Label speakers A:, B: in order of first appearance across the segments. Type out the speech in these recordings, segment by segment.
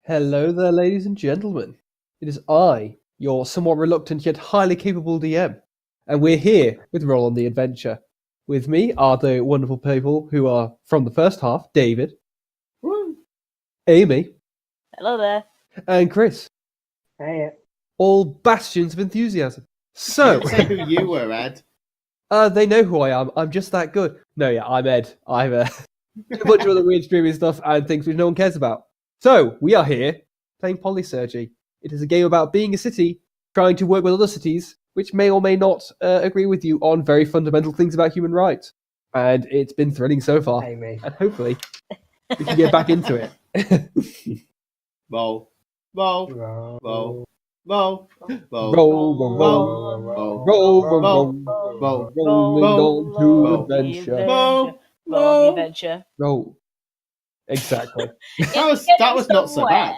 A: Hello there, ladies and gentlemen. It is I, your somewhat reluctant yet highly capable DM, and we're here with Roll on the Adventure. With me are the wonderful people who are from the first half, David,
B: Woo.
A: Amy,
C: Hello there.
A: and Chris.
B: Hey.
A: All bastions of enthusiasm. So,
B: Say who you were, Ed.
A: they know who I am. I'm just that good. No, yeah, I'm Ed. I'm a bunch of other weird streaming stuff and things which no one cares about. So, we are here playing Polisurgy. It is a game about being a city, trying to work with other cities, which may or may not agree with you on very fundamental things about human rights. And it's been thrilling so far.
B: Amy.
A: And hopefully, we can get back into it.
B: Roll. Roll.
C: Roll.
B: Roll. Roll. Roll.
A: Rolling on to adventure.
C: Roll the adventure.
A: Roll. Exactly.
B: That was not so bad.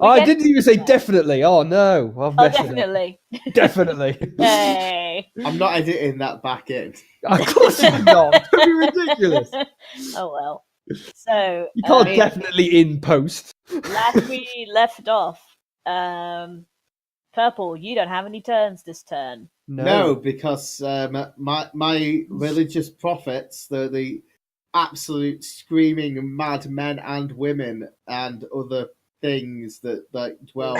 A: I didn't even say definitely. Oh no. I've messed it up.
C: Definitely.
A: Definitely.
C: Hey.
B: I'm not editing that back in.
A: Of course you're not. That'd be ridiculous.
C: Oh well. So
A: You can't definitely in post.
C: last we left off, Purple, you don't have any turns this turn.
B: No, because my religious prophets, the absolute screaming mad men and women and other things that dwell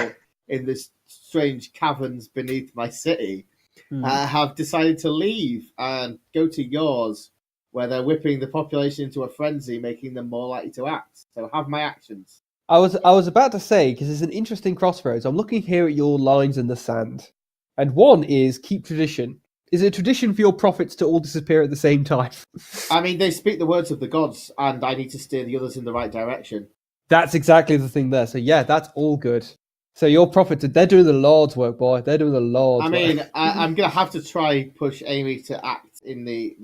B: in this strange caverns beneath my city, have decided to leave and go to yours, where they're whipping the population into a frenzy, making them more likely to act. So have my actions.
A: I was about to say, because it's an interesting crossroads. I'm looking here at your lines in the sand. And one is keep tradition. Is it a tradition for your prophets to all disappear at the same time?
B: I mean, they speak the words of the gods, and I need to steer the others in the right direction.
A: That's exactly the thing there. So yeah, that's all good. So your prophets, they're doing the Lord's work, boy. They're doing the Lord's work.
B: I mean, I'm going to have to try push Amy to act in the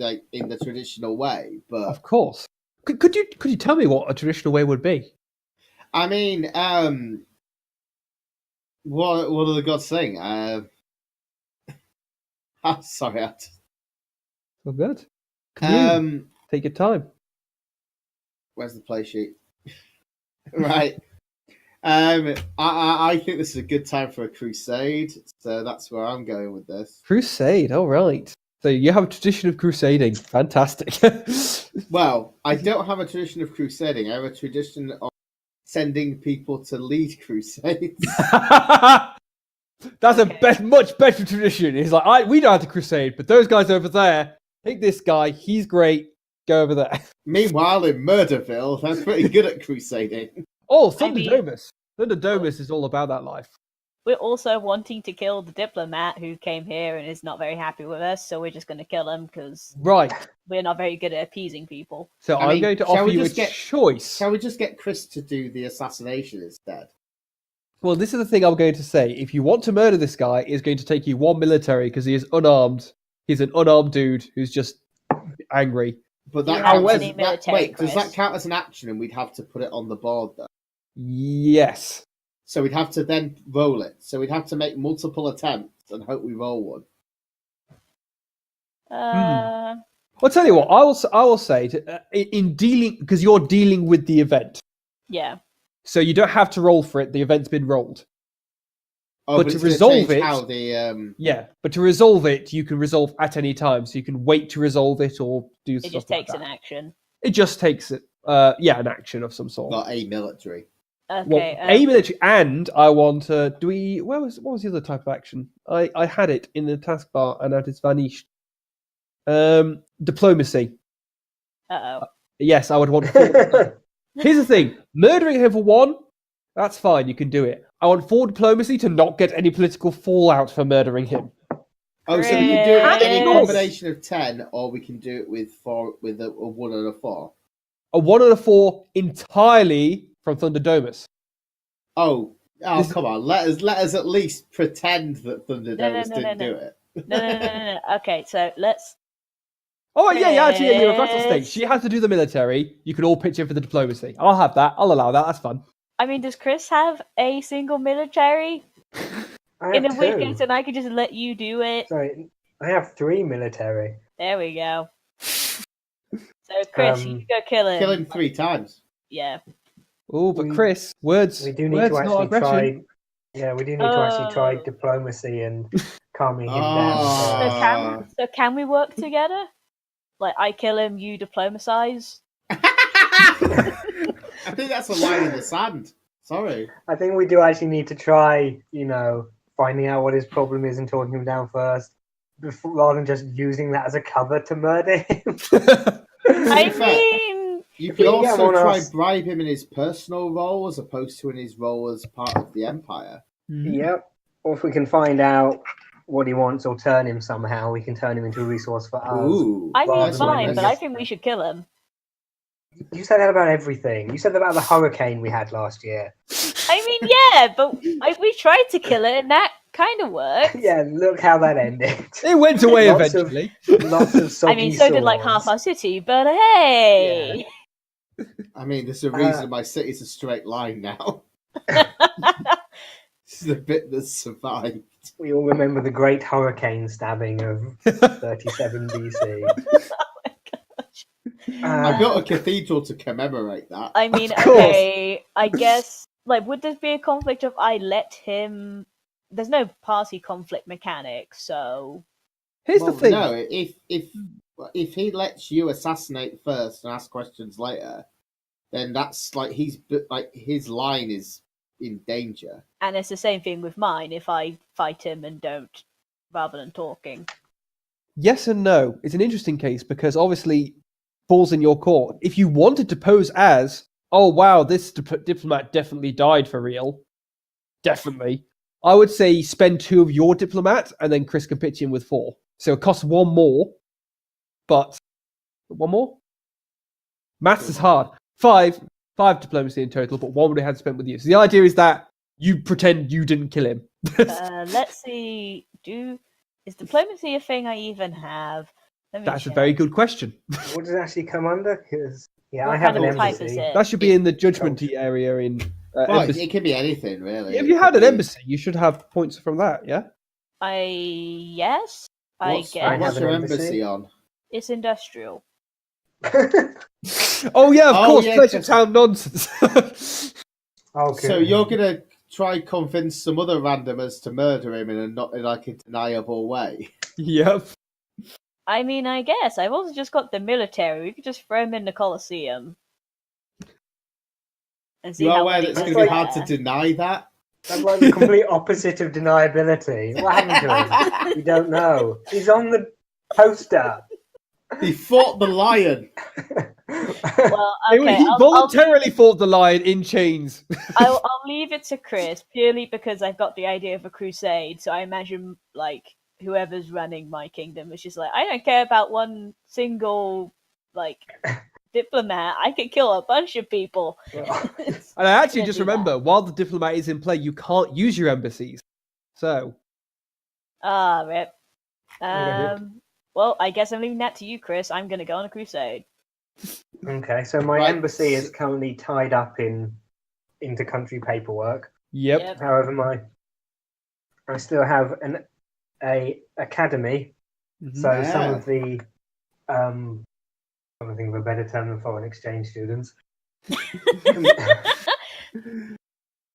B: traditional way, but
A: of course. Could you tell me what a traditional way would be?
B: I mean, what are the gods saying? Sorry,
A: Well, good. Take your time.
B: Where's the play sheet? Right. I think this is a good time for a crusade, so that's where I'm going with this.
A: Crusade, all right. So you have a tradition of crusading. Fantastic.
B: Well, I don't have a tradition of crusading. I have a tradition of sending people to lead crusades.
A: That's a much better tradition. It's like, we don't have to crusade, but those guys over there, take this guy, he's great, go over there.
B: Meanwhile, in Murderville, they're pretty good at crusading.
A: Oh, Thunderdomus. Thunderdomus is all about that life.
C: We're also wanting to kill the diplomat who came here and is not very happy with us, so we're just going to kill him because we're not very good at appeasing people.
A: So I'm going to offer you a choice.
B: Shall we just get Chris to do the assassination instead?
A: Well, this is the thing I'm going to say. If you want to murder this guy, it's going to take you one military because he is unarmed. He's an unarmed dude who's just angry.
B: But
C: does
B: that count as an action and we'd have to put it on the board though?
A: Yes.
B: So we'd have to then roll it. So we'd have to make multiple attempts and hope we roll one.
A: I'll tell you what. I will say in dealing, because you're dealing with the event.
C: Yeah.
A: So you don't have to roll for it. The event's been rolled.
B: Oh, but
A: to resolve it, but to resolve it, you can resolve at any time. So you can wait to resolve it or do.
C: It just takes an action.
A: It just takes it. An action of some sort.
B: Not a military.
C: Okay.
A: Well, a military, and I want to. What was the other type of action? I had it in the taskbar and now it's vanished. Diplomacy. Yes, I would want. Here's the thing: murdering him for one, that's fine. You can do it. I want 4 diplomacy to not get any political fallout for murdering him.
B: Oh, so we can do it with any combination of 10, or we can do it with a 1 and a 4.
A: A 1 and a 4 entirely from Thunderdomus.
B: Oh, come on! Let us at least pretend that Thunderdomus didn't do it.
C: No. Okay, so let's.
A: Oh yeah, actually, you're a vassal state. She has to do the military. You can all pitch in for the diplomacy. I'll have that. I'll allow that. That's fun.
C: I mean, does Chris have a single military? In a weird case, and I could just let you do it.
D: Sorry, I have 3 military.
C: There we go. So, Chris, you go kill him.
B: Kill him 3 times.
C: Yeah.
A: Oh, but Chris, words.
D: We do need
A: words,
D: to
A: not
D: actually
A: aggression.
D: try. Yeah, we do need to actually try diplomacy and calming him down.
C: So can we work together? Like, I kill him, you diplomatize?
B: I think that's a line in the sand. Sorry.
D: I think we do actually need to try, finding out what his problem is and talking him down first, rather than just using that as a cover to murder him.
C: I mean,
B: you could also try bribe him in his personal role as opposed to in his role as part of the Empire.
D: Yep. Or if we can find out what he wants or turn him somehow, we can turn him into a resource for us.
B: Ooh,
C: I mean, fine, but I think we should kill him.
D: You said that about everything. You said that about the hurricane we had last year.
C: I mean, yeah, but we tried to kill it, and that kind of worked.
D: Yeah, look how that ended.
A: It went away eventually.
D: Lots of soggy
C: I mean, so did like half our city, but hey!
B: Yeah. I mean, there's a reason my city's a straight line now. This is the bit that survived.
D: We all remember the great hurricane stabbing of 37 BC.
B: I built a cathedral to commemorate that.
C: I mean, okay, I guess, like, would this be a conflict of I let him... There's no party conflict mechanic, so...
A: Here's the thing.
B: No, if he lets you assassinate first and ask questions later, then that's like his line is in danger.
C: And it's the same thing with mine if I fight him and don't, rather than talking.
A: Yes and no. It's an interesting case because obviously falls in your court. If you wanted to pose as, oh wow, this diplomat definitely died for real, definitely, I would say spend 2 of your diplomat and then Chris can pitch in with 4. So it costs 1 more, but 1 more? Maths is hard. 5 diplomacy in total, but 1 would have had to spend with you. So the idea is that you pretend you didn't kill him.
C: Let's see. Is diplomacy a thing I even have?
A: That's a very good question.
D: What does it actually come under? Because
C: What
D: I have
C: kind
D: an
C: of type is
D: embassy.
C: it?
A: That should be in the judgmenty area in embassy.
B: It could be anything, really.
A: If you had an embassy, you should have points from that, yeah?
C: Yes,
B: What's your embassy on?
C: It's industrial.
A: Oh yeah, of course,
B: yeah,
A: Pleasure Town nonsense.
D: Okay.
B: So you're gonna try convince some other randomers to murder him in a deniable way?
A: Yep.
C: I mean, I guess. I've also just got the military. We could just throw him in the Colosseum. And see
B: You are
C: how
B: aware that
C: many
B: it's going
C: goes
B: to be hard to
C: there.
B: deny that?
D: That's like the complete opposite of deniability. What happened to him? We don't know. He's on the poster.
B: He fought the lion.
C: Well, okay,
A: He voluntarily fought the lion in chains.
C: I'll leave it to Chris, purely because I've got the idea of a crusade, so I imagine, like, whoever's running my kingdom is just like, I don't care about one single, like, diplomat. I could kill a bunch of people.
A: And I actually just remember, while the diplomat is in play, you can't use your embassies. So.
C: Rip. Well, I guess I'm leaving that to you, Chris. I'm going to go on a crusade.
D: Okay, so my embassy is currently tied up in inter-country paperwork.
A: Yep.
D: However, I still have a academy.
A: Mm-hmm.
D: So some of the I'm trying to think of a better term than foreign exchange students.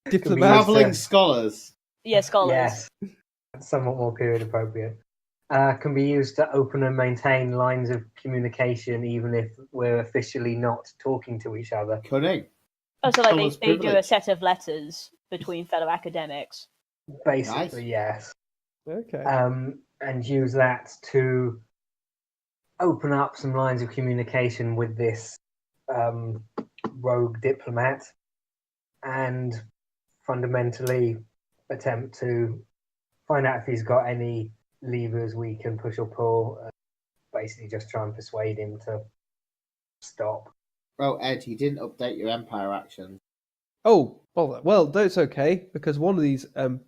B: Traveling scholars.
C: Yeah, scholars.
D: Yes, somewhat more period appropriate. Can be used to open and maintain lines of communication, even if we're officially not talking to each other.
B: Cunning.
C: Oh, so like they do a set of letters between fellow academics.
D: Basically, yes.
A: Okay.
D: And use that to open up some lines of communication with this rogue diplomat, and fundamentally attempt to find out if he's got any levers we can push or pull. Basically, just try and persuade him to stop.
B: Oh, Ed, you didn't update your Empire action.
A: Oh, well, that's okay, because one of these... tell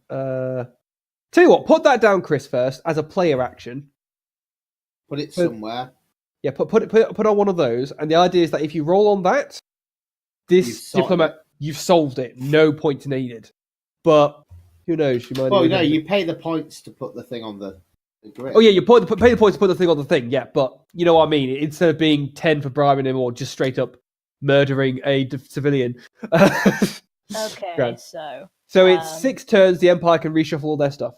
A: you what, put that down, Chris, first, as a player action.
B: Put it somewhere.
A: Yeah, put on one of those, and the idea is that if you roll on that, this diplomat, you've solved it. No points needed. But who knows? You might.
B: Well, no, you pay the points to put the thing on the grid.
A: Oh yeah, you pay the points to put the thing on the thing. Yeah, but you know what I mean. Instead of being 10 for bribing him, or just straight up murdering a civilian.
C: Okay,
A: Grand.
C: so
A: It's 6 turns. The Empire can reshuffle all their stuff.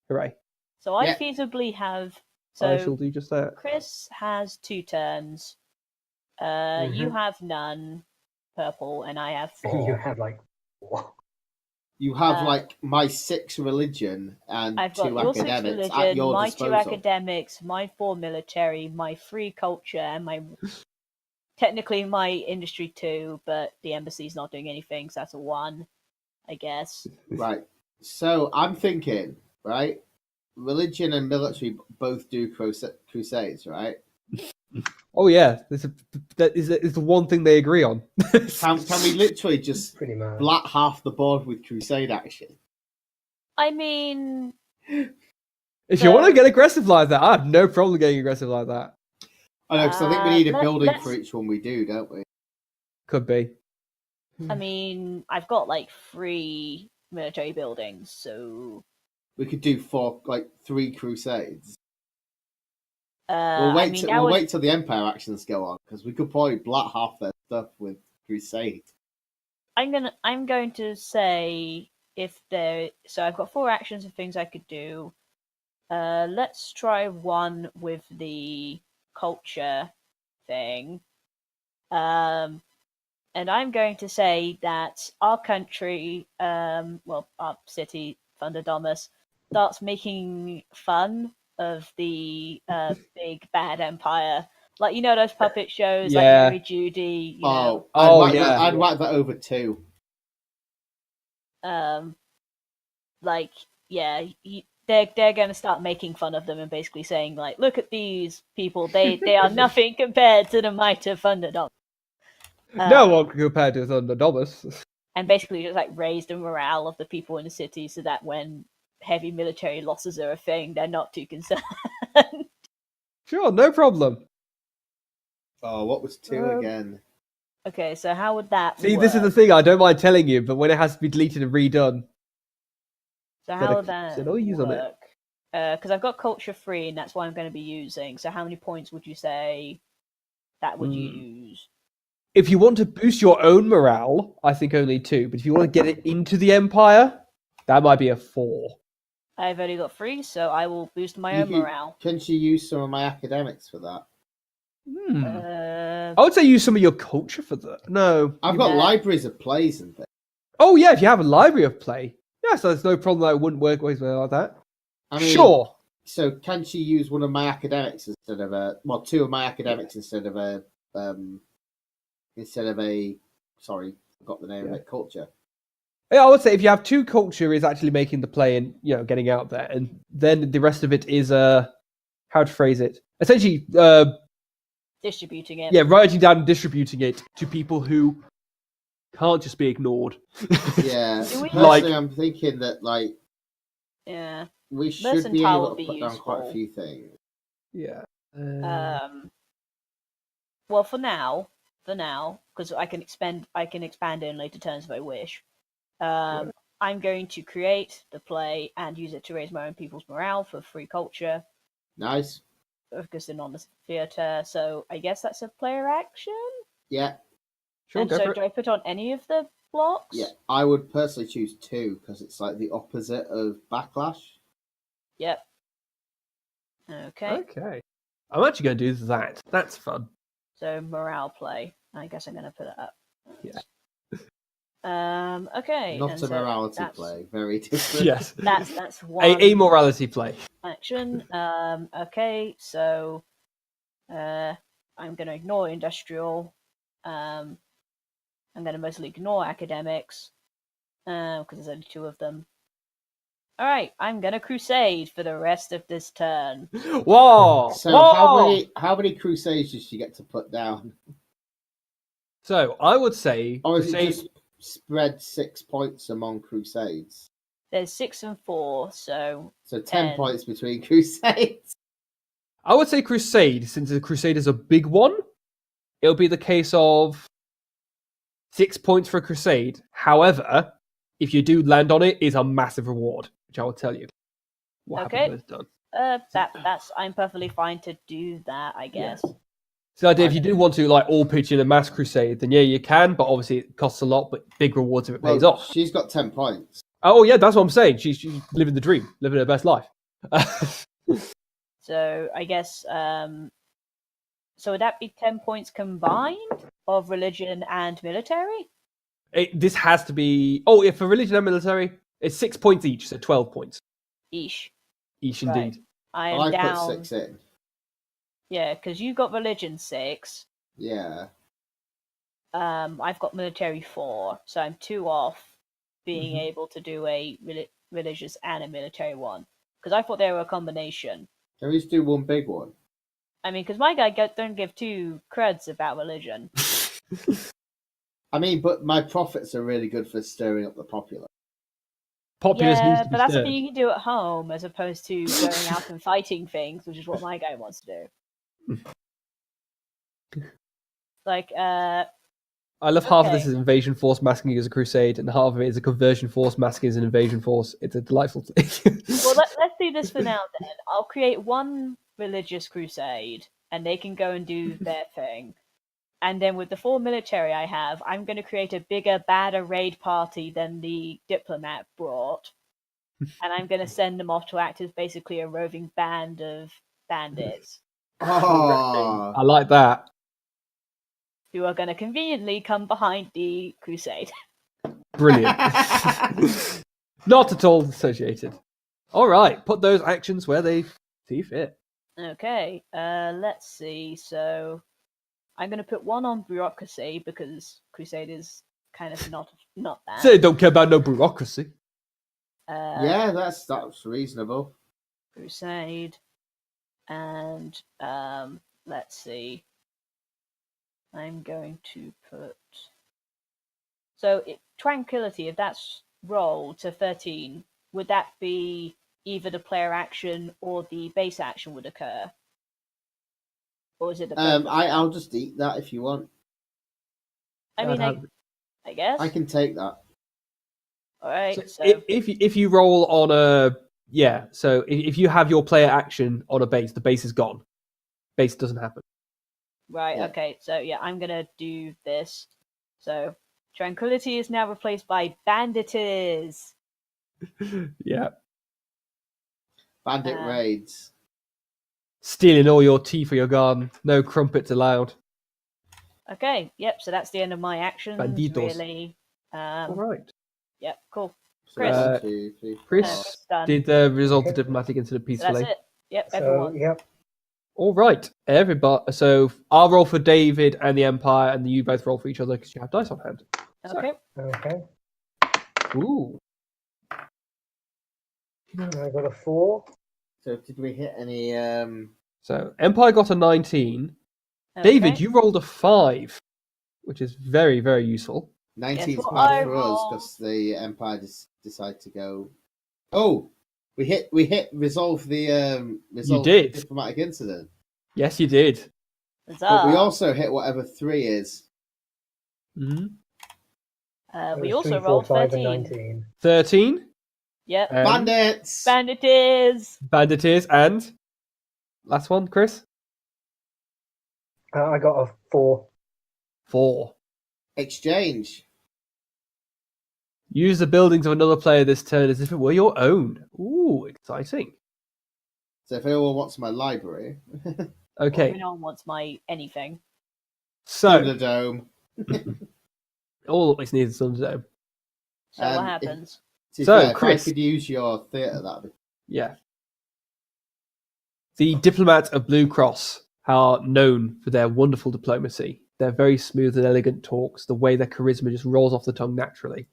A: Hooray!
C: so I
B: Yeah.
C: feasibly have.
A: I shall
C: So
A: do just that.
C: Chris has 2 turns. You have none, purple, and I have 4.
D: And you have like 4.
B: You have like my 6 religion and
C: I've
B: 2
C: got your 6
B: academics at
C: religion,
B: your
C: my
B: disposal.
C: 2 academics, my 4 military, my 3 culture, and my technically my industry 2, but the embassy's not doing anything, so that's a 1, I guess.
B: Right. So I'm thinking, right? Religion and military both do crusades, right?
A: Oh yeah, that is the one thing they agree on.
B: Can we literally just
D: Pretty much.
B: blat half the board with crusade action?
C: I mean,
A: If you want to get aggressive like that, I have no problem getting aggressive like that.
B: I know, because I think we need a building
C: let's-
B: for each one we do, don't we?
A: Could be.
C: I mean, I've got like 3 military buildings, so
B: We could do 3 crusades. We'll
C: I mean, that
B: we'll
C: would-
B: wait till the Empire actions go on, because we could probably blat half their stuff with crusade.
C: I'm going to say if there. So I've got 4 actions of things I could do. Let's try one with the culture thing. And I'm going to say that our country, well, our city, Thunderdomus, starts making fun of the big bad empire. Like, you know, those puppet shows, like
A: Yeah.
C: Mary Judy, you know.
B: I'd whack that over 2.
C: Like, yeah, they're going to start making fun of them and basically saying, like, look at these people, they are nothing compared to the might of Thunderdomus.
A: No one compared to Thunderdomus.
C: And basically just like raise the morale of the people in the city so that when heavy military losses are a thing, they're not too concerned.
A: Sure, no problem.
B: Oh, what was 2 again?
C: Okay, so how would that
A: See,
C: work?
A: this is the thing. I don't mind telling you, but when it has to be deleted and redone,
C: So how would that
A: no use on it.
C: work? Because I've got culture 3, and that's what I'm going to be using. So how many points would you say that would use?
A: if you want to boost your own morale, I think only 2. But if you want to get it into the Empire, that might be a 4.
C: I've only got 3, so I will boost my own morale.
B: Can she use some of my academics for that?
A: I would say use some of your culture for that. No.
B: I've got libraries of plays and things.
A: Oh, yeah, if you have a library of play. Yeah, so there's no problem that it wouldn't work always like that.
B: I mean,
A: sure.
B: So can she use one of my academics instead of well, 2 of my academics instead of a sorry, I forgot the name of it, culture.
A: Yeah, I would say if you have 2 culture is actually making the play and, you know, getting out there, and then the rest of it is how to phrase it. Essentially,
C: distributing it.
A: Yeah, writing down and distributing it to people who can't just be ignored.
B: Yeah,
C: Do we-
B: personally, I'm thinking that
C: Yeah.
B: we should be
C: Mercantile
B: able
C: would
B: to
C: be
B: put down quite a
C: useful.
B: few things.
A: Yeah.
C: Well, for now, because I can expand in later turns if I wish. I'm going to create the play and use it to raise my own people's morale for free culture.
B: Nice.
C: Focusing on the theatre, so I guess that's a player action.
B: Yeah.
A: Sure,
C: And
A: go
C: so,
A: for
C: do
A: it.
C: I put on any of the blocks?
B: Yeah, I would personally choose 2 because it's like the opposite of backlash.
C: Yep. Okay.
A: Okay. I'm actually going to do that. That's fun.
C: So morale play. I guess I'm going to put it up.
A: Yeah.
C: Okay.
B: Not
C: and
B: a
C: so
B: morality
C: that's-
B: play. Very different.
A: Yes.
C: That's one.
A: A morality play.
C: Action. Okay, so I'm going to ignore industrial. I'm going to mostly ignore academics because there's only 2 of them. All right, I'm going to crusade for the rest of this turn.
A: Whoa!
B: So
A: Whoa!
B: how many crusades does she get to put down?
A: So I would say,
B: Or is it just spread 6 points among crusades?
C: There's 6 and 4, so
B: 10
C: 10.
B: points between crusades.
A: I would say Crusade, since the Crusade is a big one. It'll be the case of 6 points for a Crusade. However, if you do land on it, it's a massive reward, which I will tell you. What
C: Okay.
A: happens when it's done.
C: that's I'm perfectly fine to do that, I guess.
A: So the idea, if you do want to like all pitch in a mass crusade, then yeah, you can, but obviously it costs a lot, but big rewards if it pays off.
B: She's got 10 points.
A: Oh yeah, that's what I'm saying. She's living the dream, living her best life.
C: So I guess so would that be 10 points combined of religion and military?
A: This has to be. Oh, if for religion and military, it's 6 points each, so 12 points
C: Each.
A: each
C: Right.
A: indeed.
C: I am
B: I
C: down.
B: put 6 in.
C: Yeah, because you got religion 6.
B: Yeah.
C: I've got military 4, so I'm 2 off being
A: Mm-hmm.
C: able to do a religious and a military one. Because I thought they were a combination.
B: Can we just do one big one?
C: I mean, because my guy don't give 2 creds about religion.
B: I mean, but my profits are really good for stirring up the popular.
A: Populace needs
C: Yeah,
A: to be
C: but that's
A: stirred.
C: something you can do at home as opposed to going out and fighting things, which is what my guy wants to do. Like,
A: I love half of this
C: okay.
A: is invasion force masking as a crusade, and half of it is a conversion force masking as an invasion force. It's a delightful thing.
C: Well, let's do this for now then. I'll create one religious crusade, and they can go and do their thing. And then with the 4 military I have, I'm going to create a bigger, badder raid party than the diplomat brought. And I'm going to send them off to act as basically a roving band of bandits
B: Oh,
A: I like that.
C: who are going to conveniently come behind the crusade.
A: Brilliant. Not at all associated. All right, put those actions where they see fit.
C: Okay, let's see. So I'm going to put one on bureaucracy because crusade is kind of not that.
A: They don't care about no bureaucracy.
B: yeah, that's reasonable.
C: Crusade, and let's see. I'm going to put tranquility. If that's rolled to 13, would that be either the player action or the base action would occur, or is it the?
B: I'll just eat that if you want.
C: I mean, I guess.
B: I can take that.
C: All right.
A: So
C: So
A: if you roll on a so if you have your player action on a base, the base is gone. Base doesn't happen.
C: right.
B: Yeah.
C: Okay. So yeah, I'm gonna do this. So tranquility is now replaced by banditers.
A: Yeah,
B: Bandit raids.
A: stealing all your tea for your garden. No crumpets allowed.
C: Okay. Yep. So that's the end of my actions.
A: Banditos.
C: Really.
A: All right.
C: Yep. Cool.
B: So
C: Chris.
B: 1, 2, 3, 4.
A: Chris
C: Done.
A: did resolve the diplomatic incident
C: So
A: peacefully.
C: that's it. Yep.
D: So,
C: Everyone.
D: yep.
A: All right, everybody. So I'll roll for David and the Empire, and you both roll for each other because you have dice on hand.
C: Okay.
D: Okay.
A: Ooh.
D: I got a 4.
B: So did we hit any?
A: So Empire got a 19.
C: Okay.
A: David, you rolled a 5, which is very, very useful.
B: 19's
C: Guess what
B: bad
C: I
B: for us
C: rolled?
B: because the Empire just decided to go. Oh, we hit resolve the resolve the
A: did.
B: diplomatic incident.
A: Yes, you did.
B: But we
C: Huzzah.
B: also hit whatever 3 is.
A: Mm-hmm.
C: We
D: It was
C: also
D: 3, 4,
C: rolled
D: 5,
C: 13.
D: and 19.
A: 13.
C: Yep.
B: Bandits.
C: Banditers.
A: Banditeers, and last one, Chris.
D: I got a 4.
A: 4.
B: Exchange.
A: Use the buildings of another player this turn as if it were your own. Ooh, exciting.
B: So if anyone wants my library,
A: Okay,
C: No one wants my anything.
A: so
B: Thunderdome.
A: all it's needed is Thunderdome.
C: So what
B: If-
C: happens?
B: To be
A: So,
B: fair,
A: Chris.
B: if I could use your theatre, that'd be.
A: Yeah. The diplomats of Blue Cross are known for their wonderful diplomacy, their very smooth and elegant talks, the way their charisma just rolls off the tongue naturally.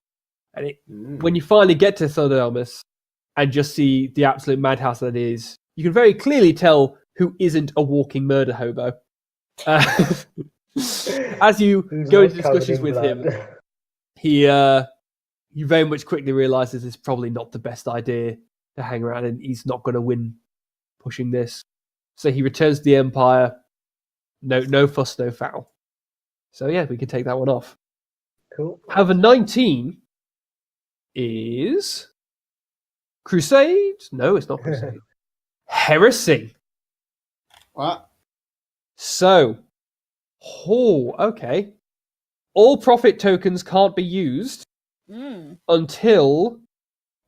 A: And when you finally get to Thunderdomus and just see the absolute madhouse that it is, you can very clearly tell who isn't a walking murder hobo. As you
D: Who's
A: go
D: not
A: into
D: covered
A: discussions
D: in
A: with him,
D: blood?
A: he very much quickly realizes it's probably not the best idea to hang around, and he's not going to win pushing this. So he returns to the Empire. No fuss, no foul. So yeah, we can take that one off.
D: Cool.
A: However, 19 is Crusade. No, it's not Crusade. Heresy.
B: What?
A: So Oh, okay. All profit tokens can't be used until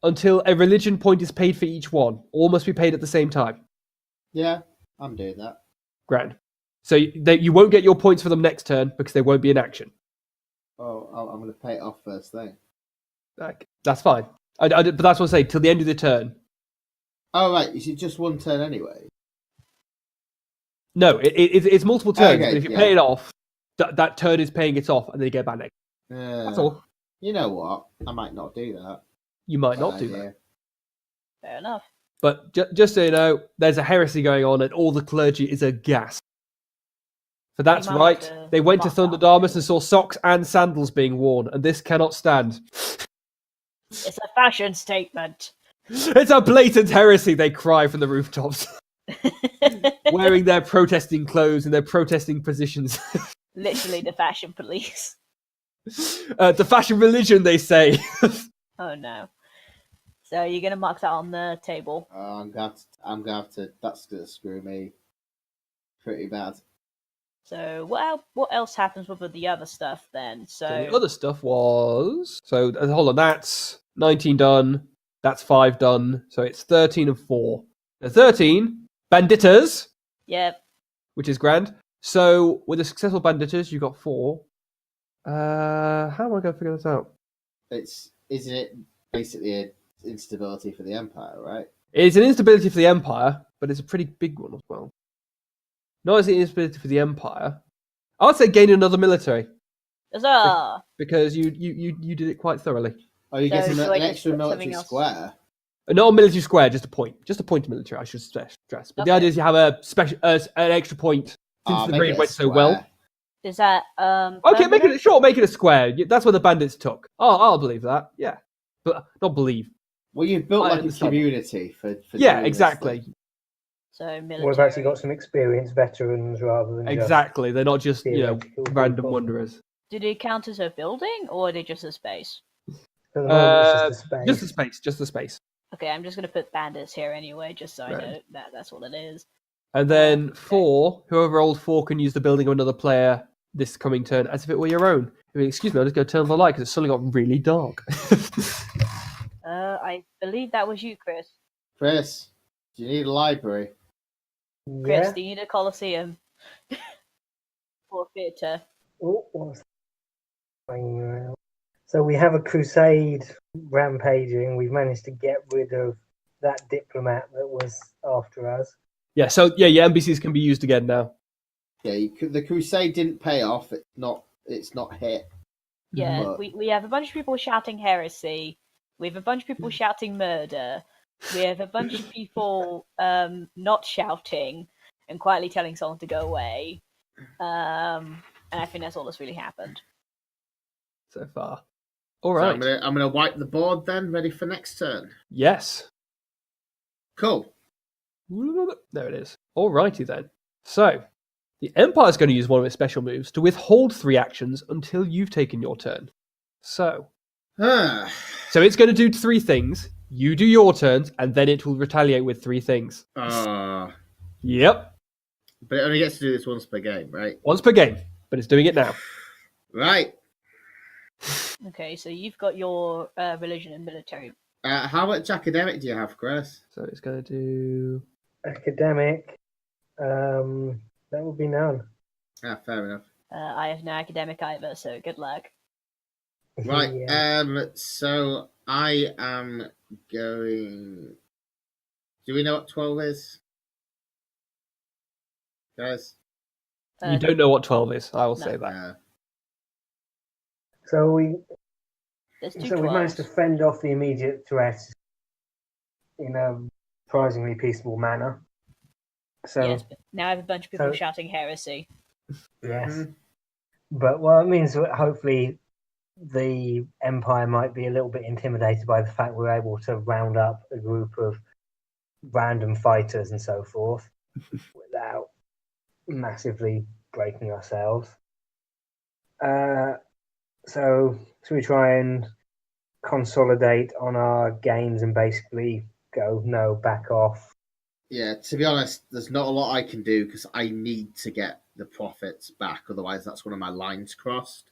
A: a religion point is paid for each one. All must be paid at the same time.
B: Yeah, I'm doing that.
A: Grand. So you won't get your points for them next turn because they won't be in action.
B: Oh, I'm going to pay it off first thing.
A: That's fine. But that's what I say. Till the end of the turn.
B: Oh, right. Is it just one turn anyway?
A: No, it's multiple turns.
B: Okay,
A: but if you
B: yeah.
A: pay it off, that turn is paying it off, and then you get back next. That's all.
B: You know what? I might not do that.
A: You might not do that.
C: Fair enough.
A: But just so you know, there's a heresy going on, and all the clergy is aghast. So that's right. They went to Thunderdarmus and saw socks and sandals being worn, and this cannot stand.
C: It's a fashion statement.
A: It's a blatant heresy, they cry from the rooftops. Wearing their protesting clothes and their protesting positions.
C: Literally the fashion police.
A: The fashion religion, they say.
C: Oh no. So you're going to mark that on the table?
B: I'm gonna have to. That's going to screw me pretty bad.
C: So what else happens with the other stuff then? So
A: the other stuff was... So hold on, that's 19 done. That's 5 done. So it's 13 and 4. Now 13, banditas.
C: Yep.
A: Which is grand. So with the successful banditas, you got 4. How am I going to figure this out?
B: Isn't it basically an instability for the Empire, right?
A: It's an instability for the Empire, but it's a pretty big one as well. Not as an instability for the Empire. I would say gain another military.
C: Huzzah!
A: Because you did it quite thoroughly.
B: Oh, you're getting an extra military square?
A: Not a military square, just a point. Just a point military, I should stress. But the idea is you have an extra point since the raid went so well.
C: Is that
A: okay? Make it a square. That's what the bandits took. Oh, I'll believe that. Yeah, but not believe.
B: Well, you've built like a community for
A: yeah, exactly.
C: So military.
D: We've actually got some experienced veterans rather than
A: exactly. They're not just random wanderers.
C: Do they count as a building or are they just a space?
A: Just the space. Just the space.
C: Okay, I'm just going to put bandits here anyway, just so I know that's what it is.
A: And then 4, whoever rolled 4 can use the building of another player this coming turn as if it were your own. I mean, excuse me, I'll just go turn on the light because it's suddenly got really dark.
C: I believe that was you, Chris.
B: Chris, do you need a library?
C: Chris, do you need a coliseum? Or theatre?
D: So we have a crusade rampaging. We've managed to get rid of that diplomat that was after us.
A: Yeah, so your NPCs can be used again now.
B: Yeah, the crusade didn't pay off. It's not hit.
C: Yeah,
B: but...
C: we have a bunch of people shouting heresy. We have a bunch of people shouting murder. We have a bunch of people not shouting and quietly telling someone to go away. And I think that's all that's really happened
A: so far. All right.
B: So I'm gonna wipe the board then. Ready for next turn.
A: Yes.
B: Cool.
A: There it is. Alrighty then. So the Empire's going to use one of its special moves to withhold 3 actions until you've taken your turn. So it's going to do 3 things. You do your turns, and then it will retaliate with 3 things. Yep.
B: But it only gets to do this once per game, right?
A: Once per game, but it's doing it now.
B: Right.
C: Okay, so you've got your religion and military.
B: How much academic do you have, Chris?
A: So it's going to do...
D: Academic. That would be none.
B: Fair enough.
C: I have no academic either, so good luck.
B: Right. So I am going. Do we know what 12 is, guys?
A: You don't know what 12 is. I will say that.
D: So we
C: we
D: managed to fend off the immediate threat in a surprisingly peaceable manner. So
C: yes, but now I have a bunch of people shouting heresy.
D: Yes. Mm-hmm. But it means that hopefully the Empire might be a little bit intimidated by the fact we're able to round up a group of random fighters and so forth without massively breaking ourselves. So we try and consolidate on our gains and basically go, no, back off.
B: Yeah, to be honest, there's not a lot I can do because I need to get the profits back. Otherwise, that's one of my lines crossed.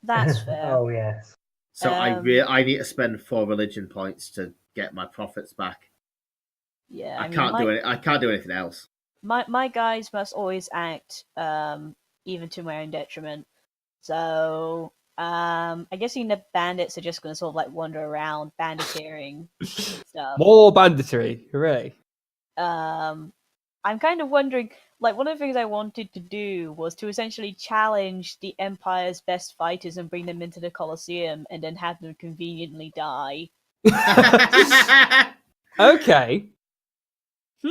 C: That's fair.
D: Oh yes.
B: So
C: Um,
B: I need to spend 4 religion points to get my profits back.
C: Yeah,
B: I
C: I mean,
B: can't do it. I can't do anything else.
C: my guys must always act even to my own detriment. So I guess the bandits are just going to sort of like wander around banditeering stuff.
A: More banditry. Hooray.
C: I'm kind of wondering, like, one of the things I wanted to do was to essentially challenge the Empire's best fighters and bring them into the Colosseum and then have them conveniently die.
A: Okay.
C: So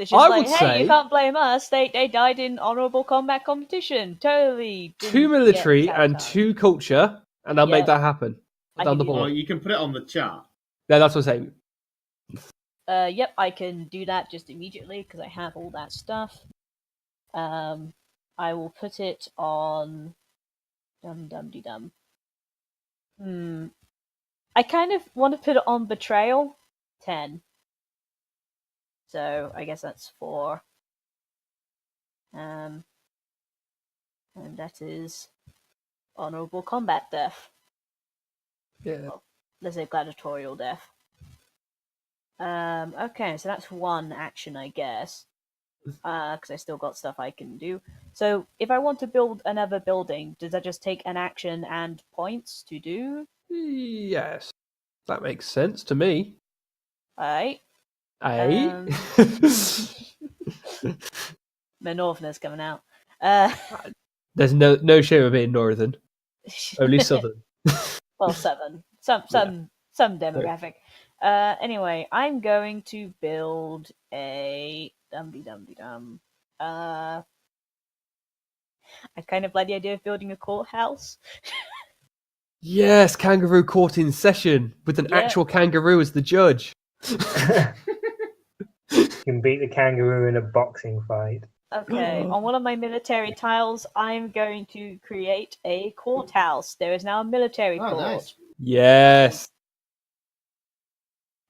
C: it's just
A: I
C: like,
A: would
C: hey,
A: say-
C: you can't blame us. They died in honorable combat competition. Totally.
A: 2
C: didn't
A: military
C: get
A: and
C: sabotaged.
A: 2 culture, and I'll make
C: Yep.
A: that happen.
C: I
A: Down
C: can
A: the
C: do
B: Oh,
A: board.
B: you can put it on the chart.
A: Yeah, that's what I'm saying.
C: Yep, I can do that just immediately because I have all that stuff. I will put it on. Dum. I kind of want to put it on betrayal. 10. So I guess that's 4. And that is honorable combat death.
A: Yeah.
C: Let's say gladiatorial death. Okay, so that's 1 action, I guess. Because I still got stuff I can do. So if I want to build another building, does that just take an action and points to do?
A: Yes. That makes sense to me.
C: Alright.
A: Eh?
C: My Northerner's coming out.
A: There's no shame of being northern. Only southern.
C: Well, 7. Some demographic. Anyway, I'm going to build a dum. I kind of like the idea of building a courthouse.
A: Yes, kangaroo court in session with an
C: Yeah.
A: actual kangaroo as the judge.
D: You can beat the kangaroo in a boxing fight.
C: Okay, on one of my military tiles, I'm going to create a courthouse. There is now a military
B: Oh,
C: court.
B: nice.
A: Yes.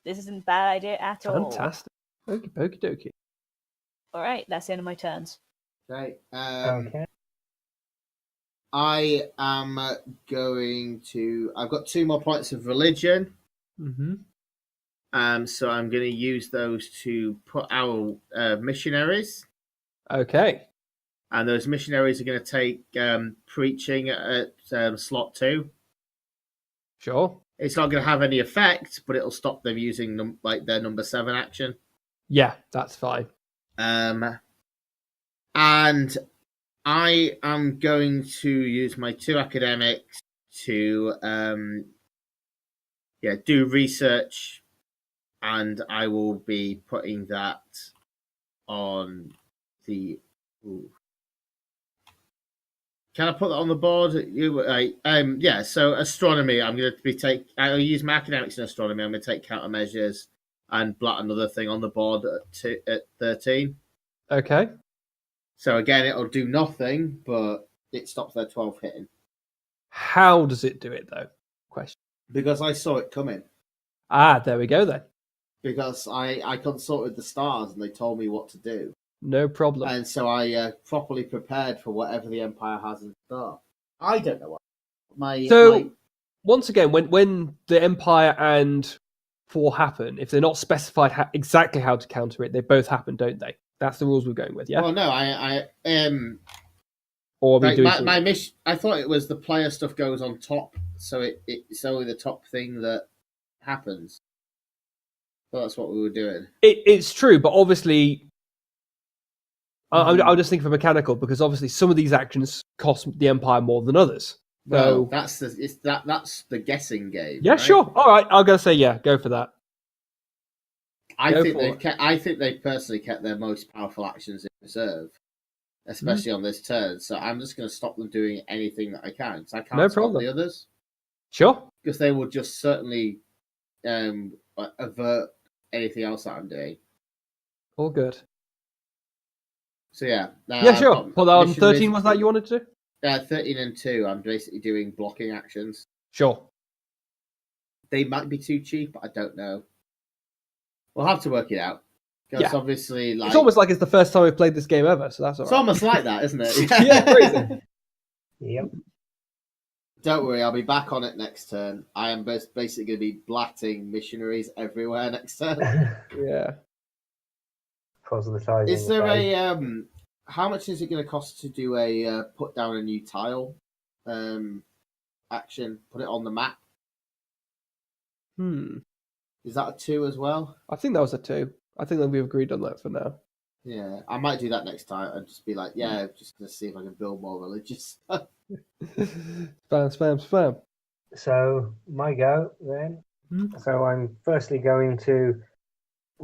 C: This isn't a bad idea at all.
A: Fantastic. Okie dokie.
C: Alright, that's the end of my turns.
B: Okay.
D: Okay.
B: I am going to. I've got 2 more points of religion.
A: Mm-hmm.
B: So I'm going to use those to put our missionaries,
A: Okay.
B: and those missionaries are going to take preaching at slot 2.
A: Sure.
B: It's not going to have any effect, but it'll stop them using their number 7 action.
A: Yeah, that's fine.
B: And I am going to use my 2 academics to do research, and I will be putting that on the. Ooh. Can I put that on the board? So astronomy. I'm going to be I'll use my academics in astronomy. I'm going to take countermeasures and blot another thing on the board at 13.
A: Okay.
B: So again, it'll do nothing, but it stops their 12 hitting.
A: How does it do it, though? Question.
B: Because I saw it coming.
A: Ah, there we go, then.
B: Because I consulted the stars and they told me what to do.
A: No problem.
B: And so I properly prepared for whatever the Empire has in store. I don't know what.
A: Once again, when the Empire and 4 happen, if they're not specified exactly how to counter it, they both happen, don't they? That's the rules we're going with, yeah?
B: Well, no,
A: Or are we doing
B: my mission. I thought it was the player stuff goes on top, so it's only the top thing that happens. So that's what we were doing.
A: It's true, but obviously, I'll just think for mechanical, because obviously some of these actions cost the Empire more than others.
B: Well,
A: So
B: that's the guessing game.
A: yeah,
B: right?
A: sure. All right, I'll go say yeah. Go for that.
B: I
A: Go
B: think
A: for it.
B: I think they personally kept their most powerful actions in reserve, especially on this turn. So I'm just going to stop them doing anything that I can, because I can't
A: No
B: stop
A: problem.
B: the others,
A: Sure.
B: because they will just certainly avert anything else that I'm doing.
A: All good.
B: So yeah,
A: Yeah, sure. Put that on 13. Was that you wanted to do?
B: 13 and 2. I'm basically doing blocking actions.
A: Sure.
B: They might be too cheap. I don't know. We'll have to work it out. Because
A: Yeah.
B: obviously, like,
A: It's almost like it's the first time we've played this game ever, so that's all
B: it's
A: right.
B: almost like that, isn't it?
A: Yeah, crazy.
D: Yep.
B: Don't worry, I'll be back on it next turn. I am basically going to be blatting missionaries everywhere next turn.
A: Yeah.
D: Proselytizing.
B: Is there a how much is it going to cost to do a put down a new tile action? Put it on the map. Is that a 2 as well?
A: I think that was a 2. I think that we've agreed on that for now.
B: Yeah, I might do that next time and just be like, yeah, just going to see if I can build more religious.
A: Spam.
D: So my go then.
A: Mhm.
D: So I'm firstly going to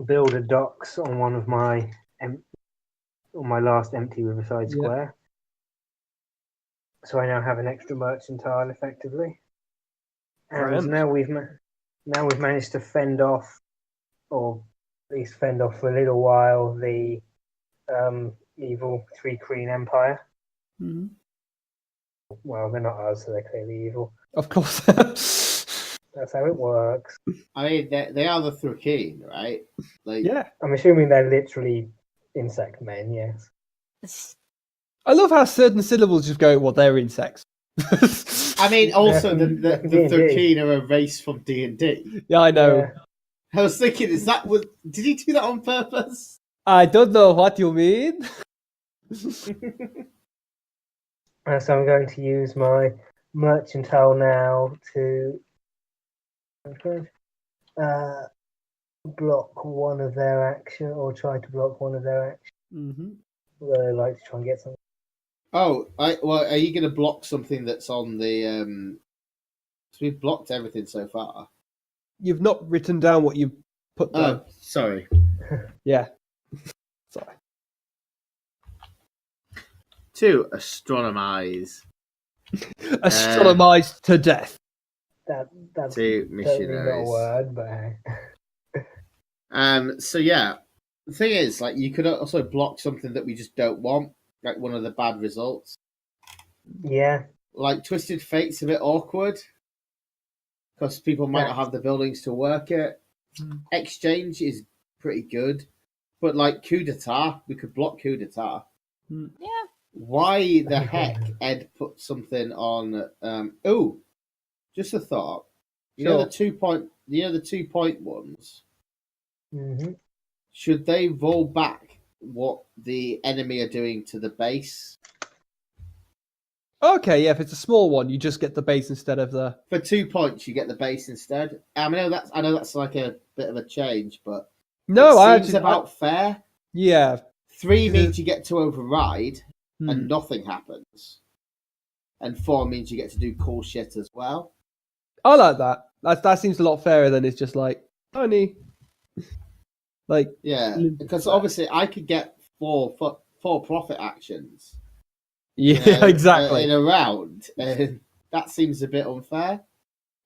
D: build a docks on one of my on my last empty riverside
A: Yeah.
D: square. So I now have an extra merchantile effectively, and
A: Grand.
D: now we've managed to fend off, or at least fend off for a little while, the evil Three Queen Empire.
A: Mhm.
D: Well, they're not us, so they're clearly evil.
A: Of course.
D: That's how it works.
B: I mean, they are the Thrakeen, right? Like,
A: Yeah.
D: I'm assuming they're literally insect men, yes.
A: I love how certain syllables just go, well, they're insects.
B: I mean, also the
D: Yeah,
B: Thrakeen are a race from D&D.
A: Yeah, I know.
D: Yeah.
B: I was thinking, did he do that on purpose?
A: I don't know what you mean.
D: So I'm going to use my merchantile now to block one of their action, or try to block one of their action.
A: Mm-hmm.
D: Although I like to try and get something.
B: Oh, well, are you going to block something that's on the? So we've blocked everything so far.
A: You've not written down what you put down.
B: Oh, sorry.
A: Yeah. Sorry.
B: To astronomize.
A: Astronomized to death.
D: That's
B: To
D: totally not a
B: missionaries.
D: word, but hey.
B: So yeah, the thing is, like, you could also block something that we just don't want, like one of the bad results.
D: Yeah.
B: Like Twisted Fate's a bit awkward because people might not have the buildings to work it. Exchange is pretty good, but like coup d'etat, we could block coup d'etat.
C: Yeah.
B: Why the heck Ed put something on? Oh, just a thought. You know
A: Sure.
B: the 2 point. You know the 2 point ones.
D: Mm-hmm.
B: Should they roll back what the enemy are doing to the base?
A: Okay, yeah, if it's a small one, you just get the base instead of the...
B: For 2 points, you get the base instead. I know that's like a bit of a change, but
A: No,
B: it
A: I
B: seems
A: actually...
B: about fair.
A: Yeah.
B: 3 means you get to override
A: Hmm.
B: and nothing happens, and 4 means you get to do cool shit as well.
A: I like that. That seems a lot fairer than it's just like, tiny. Like,
B: Yeah, because obviously I could get four profit actions.
A: yeah, exactly.
B: In a round, and that seems a bit unfair.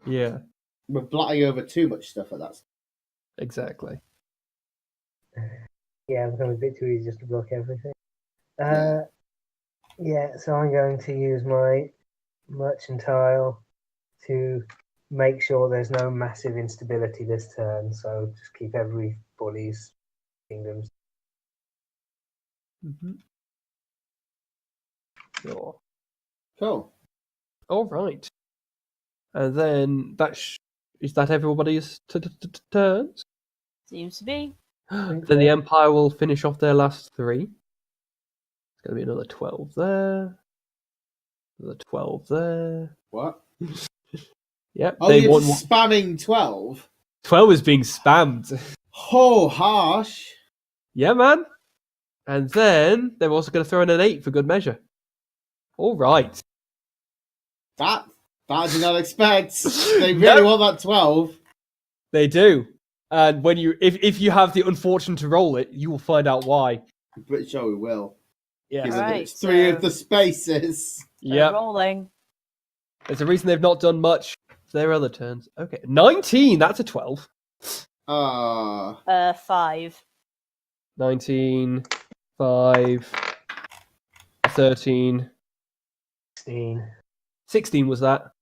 A: Yeah,
B: We're blotting over too much stuff at that.
A: exactly.
D: Yeah, it's become a bit too easy just to block everything.
B: Yeah.
D: So I'm going to use my merchantile to make sure there's no massive instability this turn. So just keep everybody's kingdoms.
A: Mm-hmm. Sure.
B: Cool.
A: All right. And then is that everybody's turns?
C: Seems to be.
A: Then the Empire will finish off their last 3. It's going to be another 12 there. Another 12 there.
B: What?
A: Yep.
B: Oh,
A: they
B: you're
A: want
B: just spamming 12?
A: 12 is being spammed.
B: Oh, harsh.
A: Yeah, man. And then they're also going to throw in an 8 for good measure. All right.
B: That I did not expect. They really want that 12.
A: They do. And when if you have the unfortunate to roll it, you will find out why.
B: I'm pretty sure we will.
A: Yeah.
B: Given
C: Right,
B: it's 3
C: so-
B: of the spaces.
C: They're
A: Yep.
C: rolling.
A: There's a reason they've not done much for their other turns. Okay. 19, that's a 12.
C: 5.
A: 19, 5, 13,
D: 16.
A: 16 was that?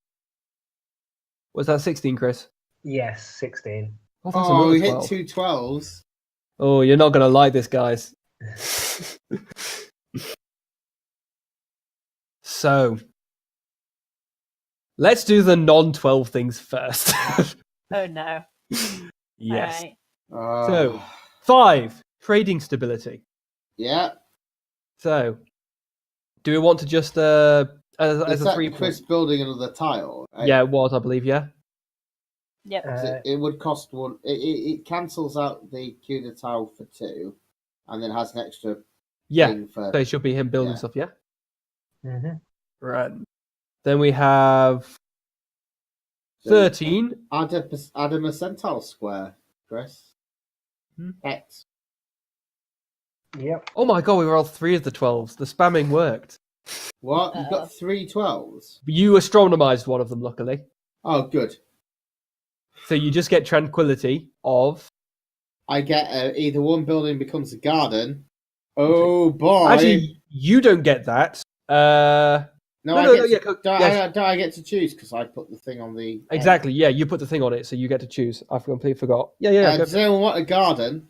A: Was that 16, Chris?
D: Yes, 16.
A: Oh, that's
B: Oh, we
A: another
B: hit
A: 12.
B: 2 12s.
A: Oh, you're not going to like this, guys. So, let's do the non-12 things first.
C: Oh no.
A: Yes.
C: Alright.
A: So, 5, trading stability.
B: Yeah.
A: So, do we want to just, as
B: Is
A: a
B: that
A: 3
B: Chris building another tile? Right?
A: Yeah, it was, I believe, yeah.
C: Yep.
B: 'Cause it would cost 1. It cancels out the CUDA tile for 2, and then has an extra
A: Yeah,
B: thing for.
A: so it should be him building
B: Yeah.
A: stuff, yeah?
D: Mm-hmm.
A: Right. Then we have 13.
B: Add a percentile square, Chris. X.
D: Yep.
A: Oh my god, we rolled 3 of the 12s. The spamming worked.
B: What? You've got 3 12s?
A: You astronomized one of them, luckily.
B: Oh, good.
A: So you just get tranquility of...
B: I get either one building becomes a garden. Oh boy!
A: Actually, you don't get that.
B: no,
A: yes.
B: I get to choose because I put the thing on the.
A: Exactly, yeah, you put the thing on it, so you get to choose. I completely forgot. Yeah.
B: Does anyone want a garden?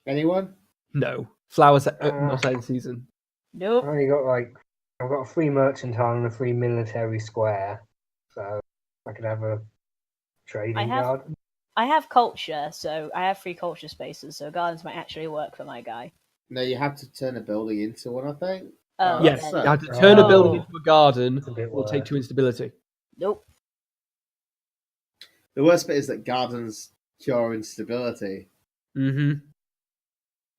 B: Anyone?
A: No. Flowers are not in season.
C: Nope.
D: I've got a free mercantile and a free military square, so I could have a trading garden.
C: I have culture, so I have 3 culture spaces, so gardens might actually work for my guy.
B: No, you have to turn a building into one, I think.
C: Oh,
A: Yes,
C: okay.
A: you have to turn a building
D: Oh.
A: into a garden
D: That's a bit
A: or take
D: worse.
A: 2 instability.
C: Nope.
B: The worst bit is that gardens cure instability.
A: Mm-hmm.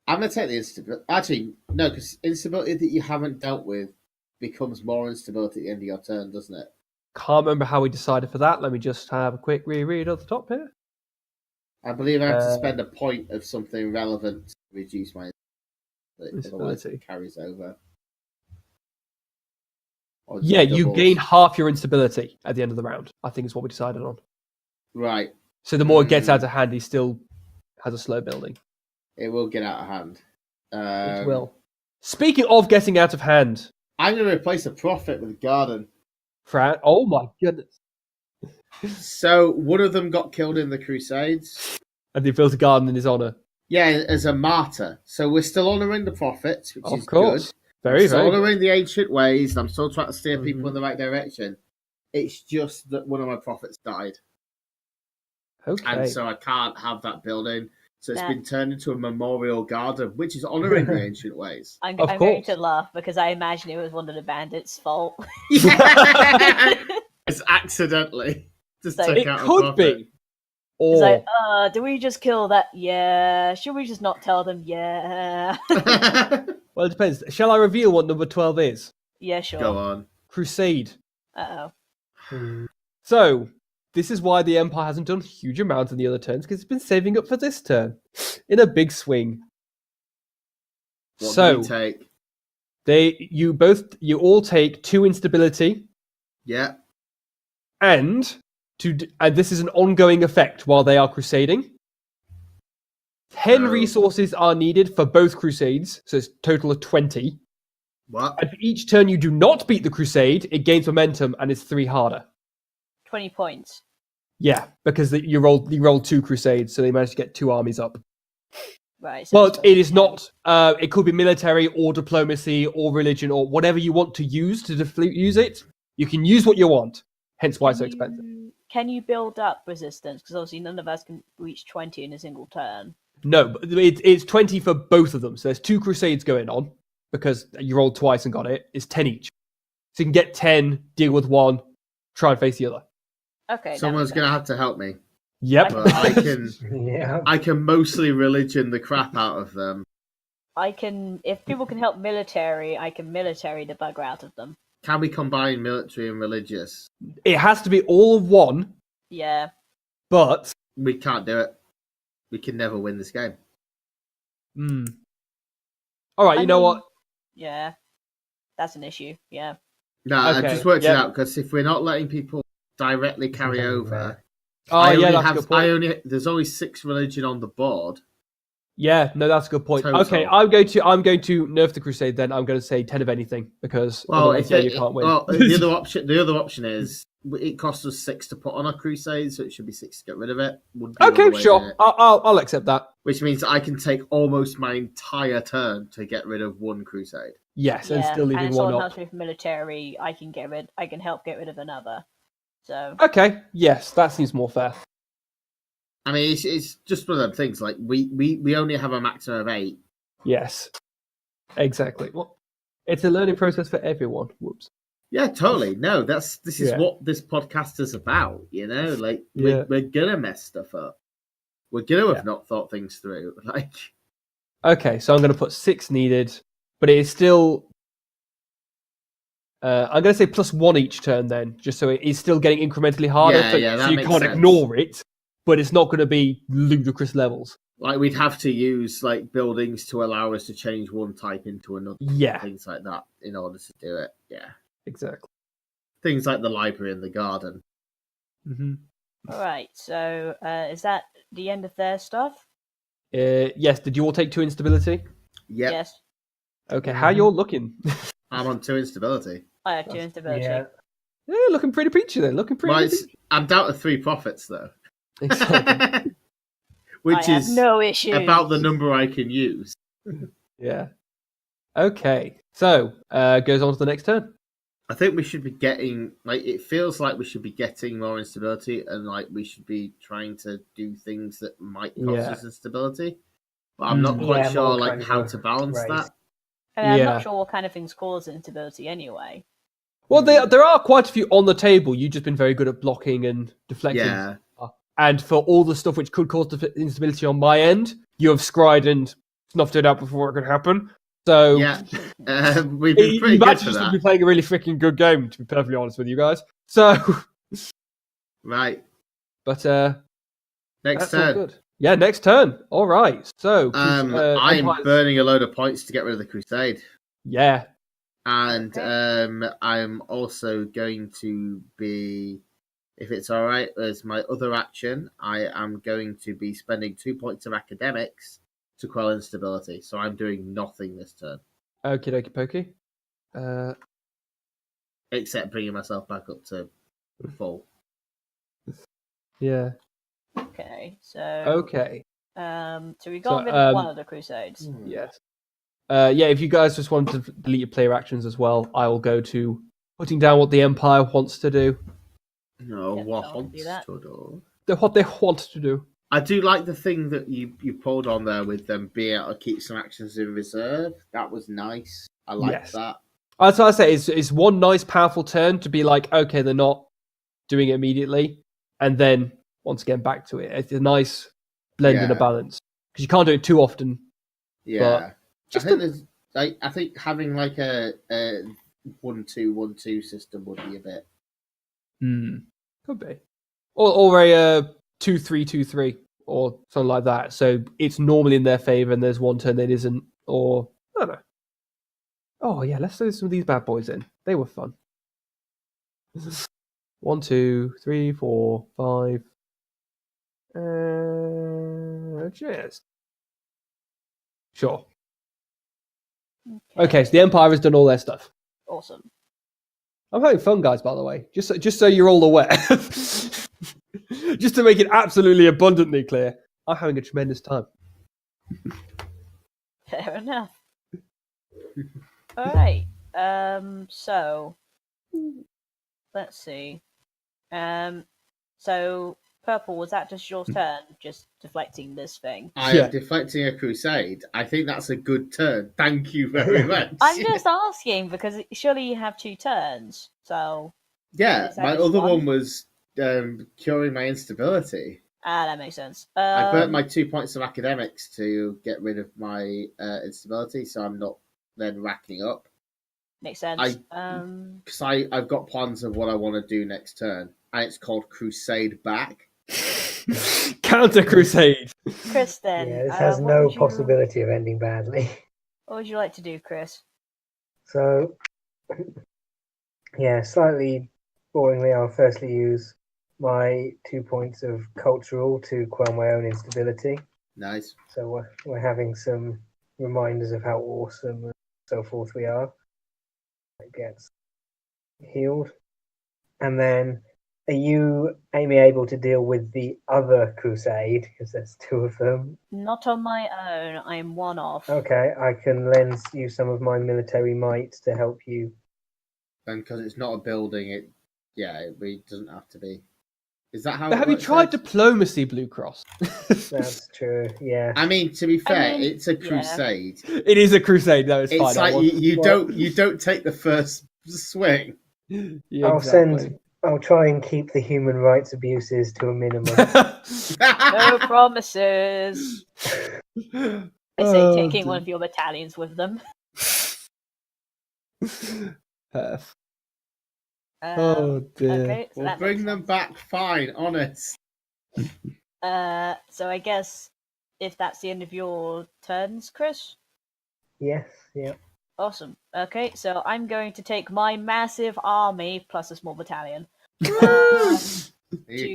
B: I'm going to take the instability. Actually, no, because instability that you haven't dealt with becomes more instability at the end of your turn, doesn't it?
A: Can't remember how we decided for that. Let me just have a quick reread at the top here.
B: I believe I have to spend a point of something relevant to reduce my otherwise
A: Instability.
B: it carries over. Or
A: Yeah, you
B: doubles.
A: gain half your instability at the end of the round, I think is what we decided on.
B: Right.
A: So the more it gets out of hand, he still has a slow building.
B: It will get out of hand.
A: It will. Speaking of getting out of hand,
B: I'm going to replace a prophet with a garden.
A: Fran, oh my goodness.
B: So one of them got killed in the Crusades.
A: And they built a garden in his honour.
B: Yeah, as a martyr. So we're still honouring the prophets, which is
A: Of course.
B: good.
A: Very,
B: Still
A: very good.
B: honouring the ancient ways, and I'm still trying to steer people
A: Mhm.
B: in the right direction. It's just that one of my prophets died.
A: Okay.
B: And so I can't have that building. So it's
C: Nah.
B: been turned into a memorable garden, which is honouring the ancient ways.
C: I'm
A: Of
C: going
A: course.
C: to laugh because I imagine it was one of the bandits' fault.
B: It's accidentally. Just
C: So
B: took
A: it
B: out a
A: could
B: prophet.
A: be.
C: It's
A: Or
C: like, do we just kill that? Yeah. Should we just not tell them? Yeah.
A: well, it depends. Shall I reveal what number 12 is?
C: Yeah, sure.
B: Go on.
A: Crusade.
C: Uh-oh.
A: So, this is why the Empire hasn't done huge amounts in the other turns, because it's been saving up for this turn in a big swing.
B: What
A: So,
B: do you take?
A: you all take 2 instability,
B: Yeah.
A: and this is an ongoing effect while they are crusading. 10
B: Oh.
A: resources are needed for both crusades, so it's a total of 20.
B: What?
A: And for each turn you do not beat the crusade, it gains momentum and is 3 harder.
C: 20 points.
A: Yeah, because you rolled 2 crusades, so they managed to get 2 armies up.
C: Right. So
A: But it is not. It could be military or diplomacy or religion or whatever you want to use to use it. You can use what you want. Hence why it's so expensive.
C: Can you build up resistance? Because obviously none of us can reach 20 in a single turn.
A: No, but it's 20 for both of them. So there's 2 crusades going on because you rolled twice and got it. It's 10 each. So you can get 10, deal with 1, try and face the other.
C: Okay.
B: Someone's going to have to help me.
A: Yep.
B: But I can
D: Yeah.
B: I can mostly religion the crap out of them.
C: If people can help military, I can military the bugger out of them.
B: Can we combine military and religious?
A: It has to be all of one,
C: Yeah.
A: but
B: We can't do it. We can never win this game.
A: all right.
C: I
A: You know
C: mean,
A: what?
C: Yeah. That's an issue. Yeah.
B: No, I
A: Okay,
B: just worked it
A: yep.
B: out because if we're not letting people directly carry
D: Okay,
B: over,
A: Oh yeah, that's a good point.
B: there's only 6 religion on the board.
A: Yeah, no, that's a good point.
B: Total.
A: Okay, I'm going to nerf the crusade. Then I'm going to say 10 of anything because
B: Well,
A: otherwise, you can't win.
B: Well, the other option is it costs us 6 to put on a crusade, so it should be 6 to get rid of it. Would be the
A: Okay,
B: other way to do
A: sure.
B: it.
A: I'll accept that.
B: Which means I can take almost my entire turn to get rid of one crusade.
A: Yes, and still
C: and
A: leaving
C: if
A: one
C: someone
A: up.
C: helps me with military, I can help get rid of another. So
A: Okay, yes, that seems more fair.
B: I mean, it's just one of them things. Like we only have a maximum of 8.
A: Yes, exactly. Well, it's a learning process for everyone. Whoops.
B: Yeah, totally. No, this is
A: Yeah.
B: what this podcast is about. You know, like
A: Yeah.
B: we're gonna mess stuff up. We're gonna have not thought things through. Like,
A: Okay, so I'm going to put 6 needed, but it is still. I'm going to say +1 each turn then, just so it is still getting incrementally harder.
B: Yeah,
A: so
B: that
A: you
B: makes
A: can't
B: sense.
A: ignore it, but it's not going to be ludicrous levels.
B: like we'd have to use like buildings to allow us to change one type into another.
A: Yeah,
B: Things like that in order to do it. Yeah,
A: exactly.
B: things like the library and the garden.
A: Mm-hmm.
C: all right. So is that the end of their stuff?
A: Yes. Did you all take 2 instability?
B: Yep.
C: Yes,
A: Okay. How you all looking?
B: I'm on 2 instability.
C: I have 2 instability.
D: Yeah.
A: Yeah, looking pretty peachy then. Looking pretty.
B: Well,
A: peachy.
B: I'm down to 3 profits though,
A: Exactly.
B: which
C: I have
B: is
C: no issues.
B: about the number I can use.
A: Yeah. Okay. So goes on to the next turn.
B: I think we should be getting like it feels like we should be getting more instability, and like we should be trying to do things that might cause
A: Yeah.
B: us instability. But I'm not
A: Mm.
B: quite
D: Yeah,
B: sure
D: more
B: like
D: kind of
B: how
D: a
B: to balance
D: race.
B: that.
C: I mean, I'm
A: Yeah.
C: not sure what kind of things cause instability anyway.
A: Well, there are quite a few on the table. You've just been very good at blocking and deflecting.
B: Yeah.
A: And for all the stuff which could cause instability on my end, you have scried and snuffed it out before it could happen. So
B: Yeah, we've been pretty
A: you've
B: good
A: actually
B: for
A: just
B: that.
A: been playing a really freaking good game, to be perfectly honest with you guys. So,
B: Right,
A: but
B: next
A: that's all
B: turn.
A: good. Yeah, next turn. All right. So,
B: I'm
A: Empire's-
B: burning a load of points to get rid of the Crusade.
A: Yeah.
B: And
C: Okay.
B: I'm also going to be, if it's all right, as my other action, I am going to be spending 2 points of academics to quell instability. So I'm doing nothing this turn,
A: Okie dokie pokey.
B: except bringing myself back up to full.
A: Yeah.
C: Okay, so
A: Okay.
C: so we
A: So,
C: got rid of one of the Crusades.
A: Yes. Yeah, if you guys just want to delete your player actions as well, I will go to putting down what the Empire wants to do.
B: No,
C: Yeah,
B: what
C: I'll
B: wants
C: do that.
B: to do?
A: What they want to do.
B: I do like the thing that you pulled on there with them being able to keep some actions in reserve. That was nice. I like
A: Yes.
B: that.
A: That's what I say. It's one nice, powerful turn to be like, okay, they're not doing it immediately, and then once again back to it. It's a nice blend and a
B: Yeah.
A: balance because you can't do it too often.
B: Yeah,
A: Just
B: I think there's. I think having like a 1-2-1-2 system would be a bit.
A: Could be, or a 2-3-2-3 or something like that. So it's normally in their favor, and there's one turn that isn't. Or I don't know. Oh yeah, let's throw some of these bad boys in. They were fun. 1, 2, 3, 4, 5. Cheers. Sure. Okay, so the Empire has done all their stuff.
C: Awesome.
A: I'm having fun, guys. By the way, just so you're all aware, just to make it absolutely abundantly clear, I'm having a tremendous time.
C: Fair enough. All right. So let's see. So purple, was that just your turn? Just deflecting this thing?
B: I
A: Yeah.
B: am deflecting a crusade. I think that's a good turn. Thank you very much.
C: I'm just asking because surely you have 2 turns. So
B: Yeah,
C: Is that
B: my
C: just
B: other
C: one?
B: one was curing my instability.
C: that makes sense.
B: I burnt my 2 points of academics to get rid of my instability, so I'm not then racking up.
C: Makes sense.
B: Because I've got plans of what I want to do next turn, and it's called Crusade Back.
A: Counter Crusade.
C: Chris, then.
D: Yeah, this has
C: what
D: no
C: would you-
D: possibility of ending badly.
C: What would you like to do, Chris?
D: So, yeah, slightly boringly, I'll firstly use my 2 points of cultural to quell my own instability.
B: Nice.
D: So we're having some reminders of how awesome and so forth we are. It gets healed. And then Are you, Amy, able to deal with the other Crusade? Because there's 2 of them.
C: Not on my own. I'm one off.
D: Okay, I can lend you some of my military might to help you.
B: And because it's not a building, it doesn't have to be. Is that how?
A: But have you tried diplomacy, Blue Cross?
D: That's true, yeah.
B: I mean, to be fair,
C: mean,
B: it's a
C: yeah.
B: crusade.
A: It is a crusade. No, it's fine.
B: It's like you don't take the first swing.
A: Yeah, exactly.
D: I'll try and keep the human rights abuses to a minimum.
C: No promises. I say taking one of your battalions with them.
A: Perf.
C: Oh
A: dear.
C: Okay, so
B: We'll bring them back fine, honest.
C: So I guess if that's the end of your turns, Chris.
D: Yes, yeah.
C: Awesome. Okay, so I'm going to take my massive army plus a small battalion to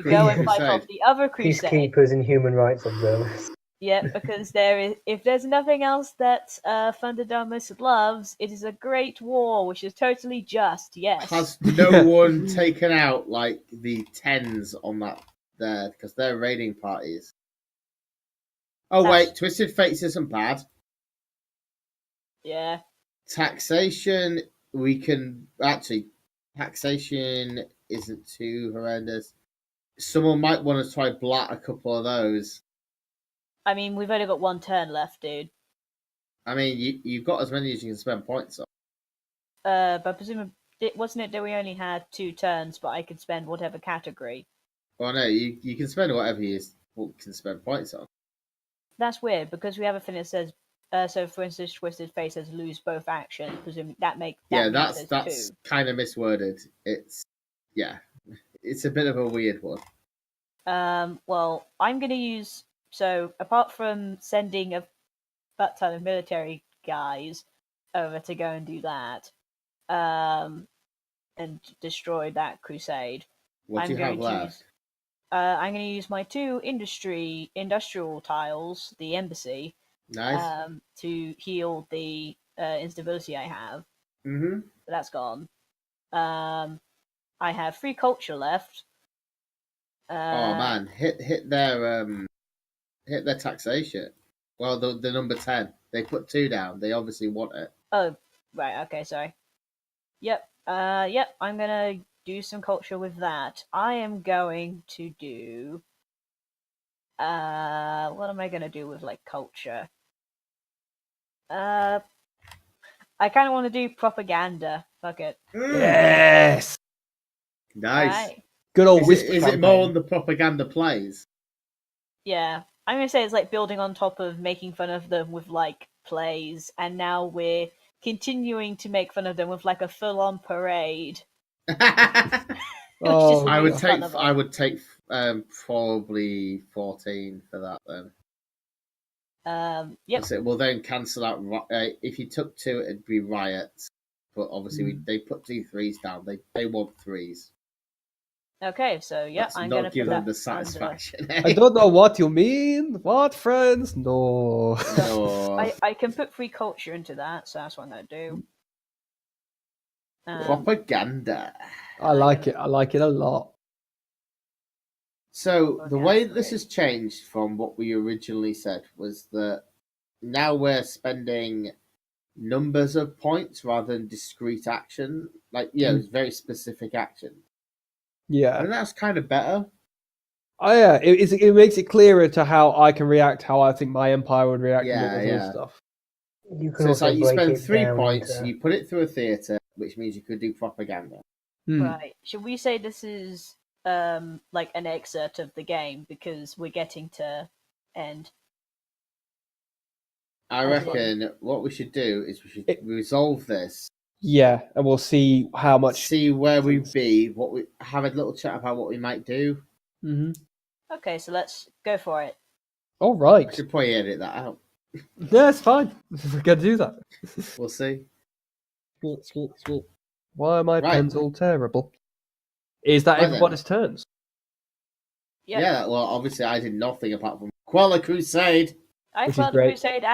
C: go and fight off the other crusade.
D: Peacekeepers and human rights observers.
C: Yeah, because if there's nothing else that Thunderdamus loves, it is a great war, which is totally just. Yes.
B: Has no one taken out like the 10s on that there because they're raiding parties? Oh wait, Twisted Fates isn't bad.
C: Yeah.
B: Taxation, we can actually. Taxation isn't too horrendous. Someone might want to try blat a couple of those.
C: I mean, we've only got 1 turn left, dude.
B: I mean, you've got as many as you can spend points on.
C: But presumably, wasn't it that we only had 2 turns, but I could spend whatever category?
B: Well, no, you can spend whatever you can spend points on.
C: That's weird, because we have a thing that says, so for instance, Twisted Face says lose both actions. Presumably
B: that's kind of misworded. It's a bit of a weird one.
C: Well, I'm going to use, so apart from sending a butt ton of military guys over to go and do that, and destroy that crusade,
B: What do you have left?
C: I'm going to use my 2 industrial tiles, the embassy,
B: Nice.
C: to heal the instability I have.
B: Mm-hmm.
C: That's gone. I have 3 culture left.
B: Oh man, hit their taxation. Well, the number 10. They put 2 down. They obviously want it.
C: Oh, right. Okay, sorry. Yep. I'm gonna do some culture with that. I am going to do. What am I gonna do with like culture? I kind of want to do propaganda. Fuck it.
A: Yes.
B: Nice.
C: Right.
A: Good old
B: Is it more on the propaganda plays?
C: Yeah, I'm gonna say it's like building on top of making fun of them with like plays, and now we're continuing to make fun of them with like a full-on parade.
B: I would take probably 14 for that then.
C: Yep.
B: So we'll then cancel out. If you took 2, it'd be riots. But obviously, they put 2 3s down. They want 3s.
C: Okay, so yeah,
B: Let's
C: I'm
B: not
C: gonna
B: give
C: put
B: them
C: that
B: the satisfaction.
A: I don't know what you mean. What, friends? No.
B: No.
C: I can put free culture into that, so that's what I'm gonna do.
B: Propaganda.
A: I like it. I like it a lot.
B: So the way that this has changed from what we originally said was that now we're spending numbers of points rather than discrete action. Like, it's very specific action.
A: Yeah.
B: And that's kind of better.
A: Oh yeah, it makes it clearer to how I can react, how I think my empire would react to all this stuff.
D: You can
B: So it's
D: also
B: like you spend
D: break it
B: 3
D: down
B: points,
D: into-
B: you put it through a theatre, which means you could do propaganda.
C: Right. Should we say this is like an excerpt of the game because we're getting to end?
B: I reckon what we should do is we should resolve this.
A: Yeah, and we'll see how much.
B: See where we be. What we have a little chat about what we might do.
A: Mm-hmm.
C: Okay, so let's go for it.
A: All right.
B: I should probably edit that out.
A: Yeah, it's fine. We're gonna do that.
B: We'll see.
A: Sweet. Why are my
B: Right.
A: pens all terrible? Is that
B: Right then.
A: everybody's turns?
C: Yep.
B: Yeah, well, obviously I did nothing apart from quell a crusade.
C: I
A: Which is
C: fought the
A: great.
C: crusade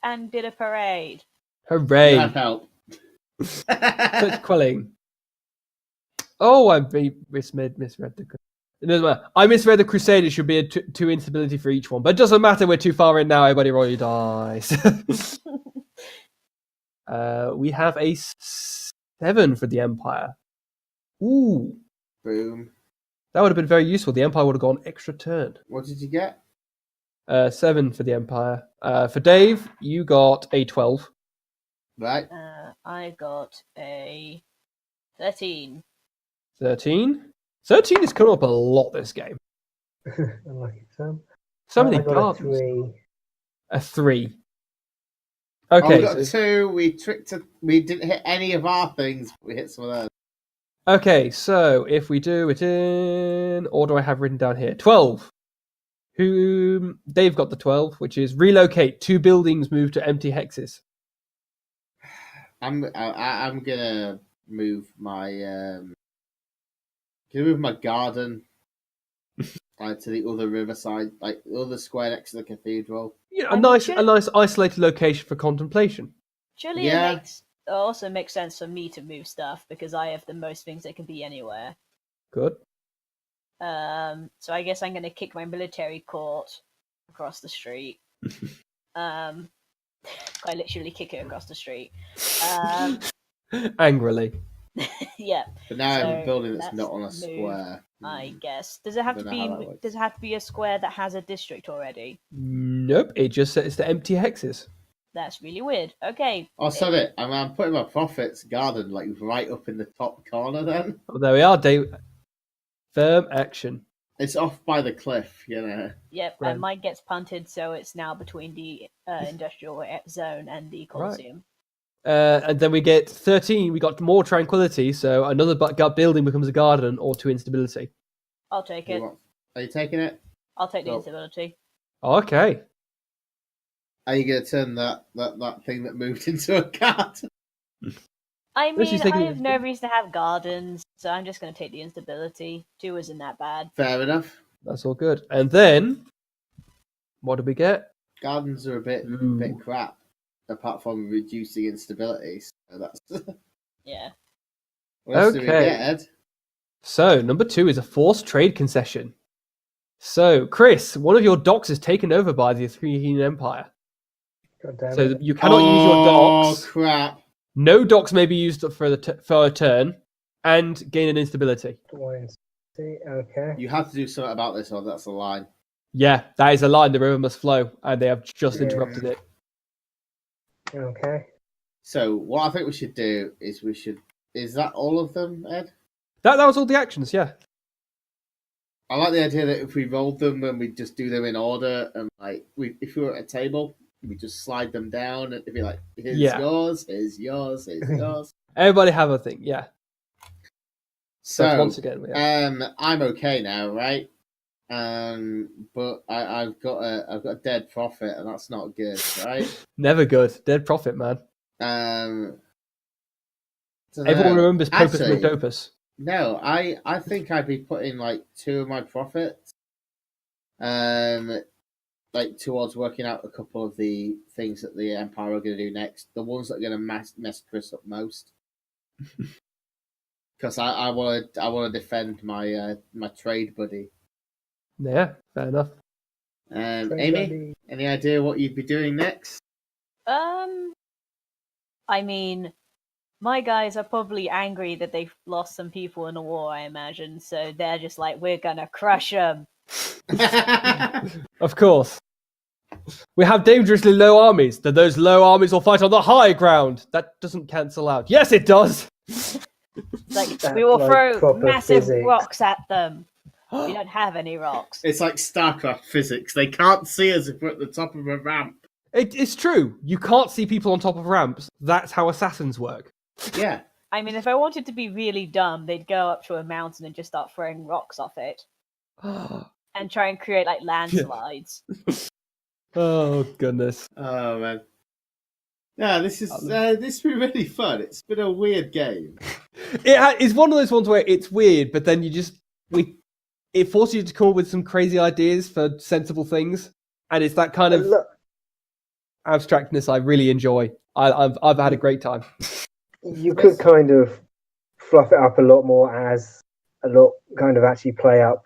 C: and did a parade.
A: Hooray!
B: That helped.
A: Such quelling. Oh, I misread the. It doesn't matter. I misread the Crusade. It should be a two instability for each one, but it doesn't matter. We're too far in now. Everybody roll your dice. We have a 7 for the Empire. Ooh,
B: Boom.
A: that would have been very useful. The Empire would have gone extra turn.
B: What did you get?
A: 7 for the Empire. For Dave, you got a 12.
B: Right.
C: I got a 13.
A: 13. 13 is coming up a lot this game.
D: Unlucky Sam.
A: So many
D: I got
A: cards.
D: a 3.
A: A 3.
B: Okay.
A: Okay.
B: We got 2. We tricked. We didn't hit any of our things. But we hit some of those.
A: Okay, so if we do it in order I have written down here, 12. They've got the 12, which is relocate 2 buildings, move to empty hexes.
B: I'm gonna move my garden to the other riverside, like the other square next to the cathedral.
A: You know, a nice isolated location for contemplation.
C: Surely it also makes sense for me to move stuff because I have the most things that can be anywhere.
A: Good.
C: So I guess I'm going to kick my military court across the street. I literally kick it across the street.
A: Angrily.
C: Yeah.
B: But now I have a
C: So
B: building that's
C: let's
B: not on a
C: move,
B: square.
C: I guess. Does it have to
B: Don't know how that
C: be?
B: works.
C: Does it have to be a square that has a district already?
A: Nope, it just says the empty hexes.
C: That's really weird. Okay.
B: Oh, sorry. I'm putting my prophet's garden like right up in the top corner. Then
A: Oh, there we are, Dave. Firm action.
B: it's off by the cliff. You know.
C: Yep,
A: Right.
C: and mine gets punted, so it's now between the industrial zone and the Colosseum.
A: And then we get 13. We got more tranquility, so another building becomes a garden or 2 instability.
C: I'll take it.
B: Are you taking it?
C: I'll take the
B: Cool.
C: instability.
A: Okay.
B: Are you going to turn that thing that moved into a garden?
C: I
A: Well, she's
C: mean, I
A: taking-
C: have no reason to have gardens, so I'm just going to take the instability. 2 isn't that bad.
B: Fair enough.
A: That's all good. And then, what do we get?
B: Gardens are a bit crap, apart from reducing instability. So that's
C: Yeah.
B: what else do we
A: Okay.
B: get, Ed?
A: So, number 2 is a forced trade concession. So, Chris, one of your docks is taken over by the Athenian Empire.
D: God damn
A: So
D: it.
A: you cannot use your docks.
B: Oh crap!
A: No docks may be used for a turn, and gain an instability.
D: Okay.
B: You have to do something about this, or that's a line.
A: Yeah, that is a line. The river must flow, and they have just
D: Yeah.
A: interrupted it.
D: Okay.
B: So what I think we should do is Is that all of them, Ed?
A: That was all the actions. Yeah.
B: I like the idea that if we rolled them and we just do them in order, and if we were at a table, we just slide them down and it'd be like, here's yours, here's yours, here's yours.
A: Everybody have a thing. Yeah.
B: So
A: once again,
B: I'm okay now, right? But I've got a dead prophet, and that's not good, right?
A: Never good. Dead profit, man. Everyone remembers Popus Mcdopus.
B: No, I think I'd be putting 2 of my profits, towards working out a couple of the things that the Empire are going to do next. The ones that are going to mess Chris up most, because I want to defend my my trade buddy.
A: Yeah, fair enough.
B: Amy, any idea what you'd be doing next?
C: I mean, my guys are probably angry that they've lost some people in a war, I imagine, so they're just like, we're gonna crush them.
A: Of course. We have dangerously low armies. Then those low armies will fight on the high ground. That doesn't cancel out. Yes, it does.
C: We will throw
D: proper
C: massive
D: physics.
C: rocks at them. We don't have any rocks.
B: It's like StarCraft physics. They can't see us if we're at the top of a ramp.
A: It's true. You can't see people on top of ramps. That's how assassins work.
B: Yeah.
C: I mean, if I wanted to be really dumb, they'd go up to a mountain and just start throwing rocks off it. And try and create landslides.
A: Oh goodness.
B: Oh man. Yeah, this has been really fun. It's been a weird game.
A: It's one of those ones where it's weird, but then it forces you to come up with some crazy ideas for sensible things, and it's that kind of abstractness I really enjoy. I've had a great time.
D: You could kind of fluff it up a lot more as a lot, kind of actually play up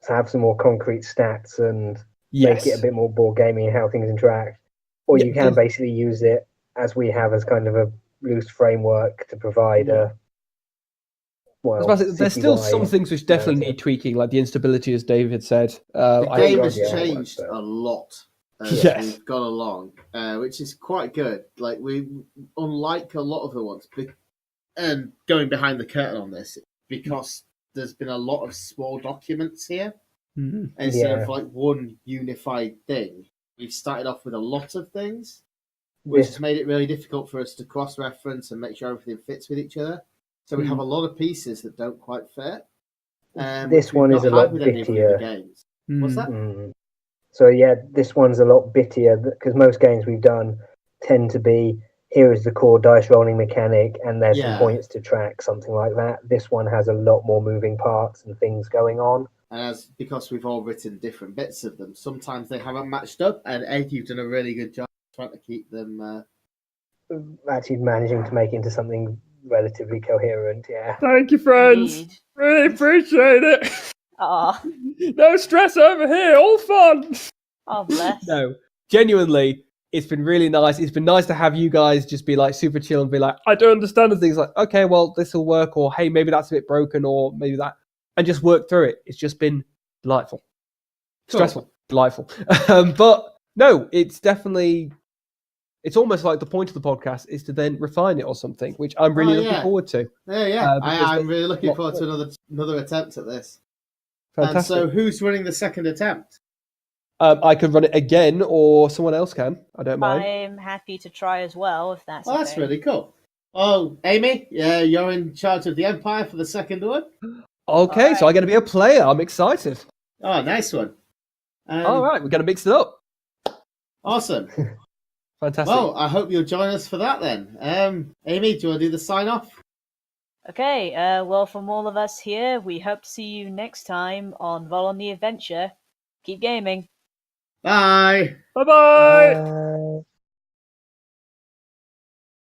D: to have some more concrete stats and
A: Yes.
D: make it a bit more board gaming and how things interact. Or
A: Yeah,
D: you can basically use it as we have as kind of a loose framework to provide a
A: there's still some
D: citywide
A: things which definitely
D: narrative.
A: need tweaking, like the instability, as David said.
B: The
A: I
B: game
A: think-
B: has
D: yeah,
B: changed
D: but-
B: a lot as
A: Yes.
B: we've gone along, which is quite good. Like we, unlike a lot of the ones, and going behind the curtain on this, because there's been a lot of small documents here
A: Mhm.
B: instead
D: Yeah.
B: of like one unified thing. We've started off with a lot of things, which
D: This
B: has made it really difficult for us to cross-reference and make sure everything fits with each other. So we have a lot of pieces that don't quite fit.
D: This
B: which we've
D: one is
B: not
D: a lot
B: had with any of the other
D: bittier.
B: games. What's that?
D: So yeah, this one's a lot bittier because most games we've done tend to be here is the core dice rolling mechanic and there's
B: Yeah.
D: some points to track, something like that. This one has a lot more moving parts and things going on.
B: And because we've all written different bits of them, sometimes they haven't matched up. And Ed, you've done a really good job trying to keep them.
D: Actually managing to make into something relatively coherent, yeah.
A: Thank you, friends.
C: Indeed.
A: Really appreciate it.
C: Aw.
A: No stress over here. All fun.
C: Oh, bless.
A: No, genuinely, it's been really nice. It's been nice to have you guys just be like super chill and be like, I don't understand the things. Like, okay, well, this will work, or hey, maybe that's a bit broken, or maybe that, and just work through it. It's just been delightful,
B: Cool.
A: stressful, delightful. But no, it's definitely. It's almost like the point of the podcast is to then refine it or something, which I'm really looking forward to.
B: Yeah.
A: because
B: I'm really looking
A: lot-
B: forward to another attempt at this.
A: Fantastic.
B: And so, who's running the second attempt?
A: I could run it again, or someone else can. I don't mind.
C: I'm happy to try as well, if that's
B: Oh, that's
C: okay.
B: really cool. Oh, Amy, you're in charge of the Empire for the second one.
A: Okay, so I'm going to be a player. I'm excited.
B: Oh, nice one.
A: All right, we're going to mix it up.
B: Awesome.
A: Fantastic.
B: Well, I hope you'll join us for that then. Amy, do you want to do the sign off?
C: Okay, well, from all of us here, we hope to see you next time on Vol on the Adventure. Keep gaming.
B: Bye.
A: Bye-bye.
D: Uh,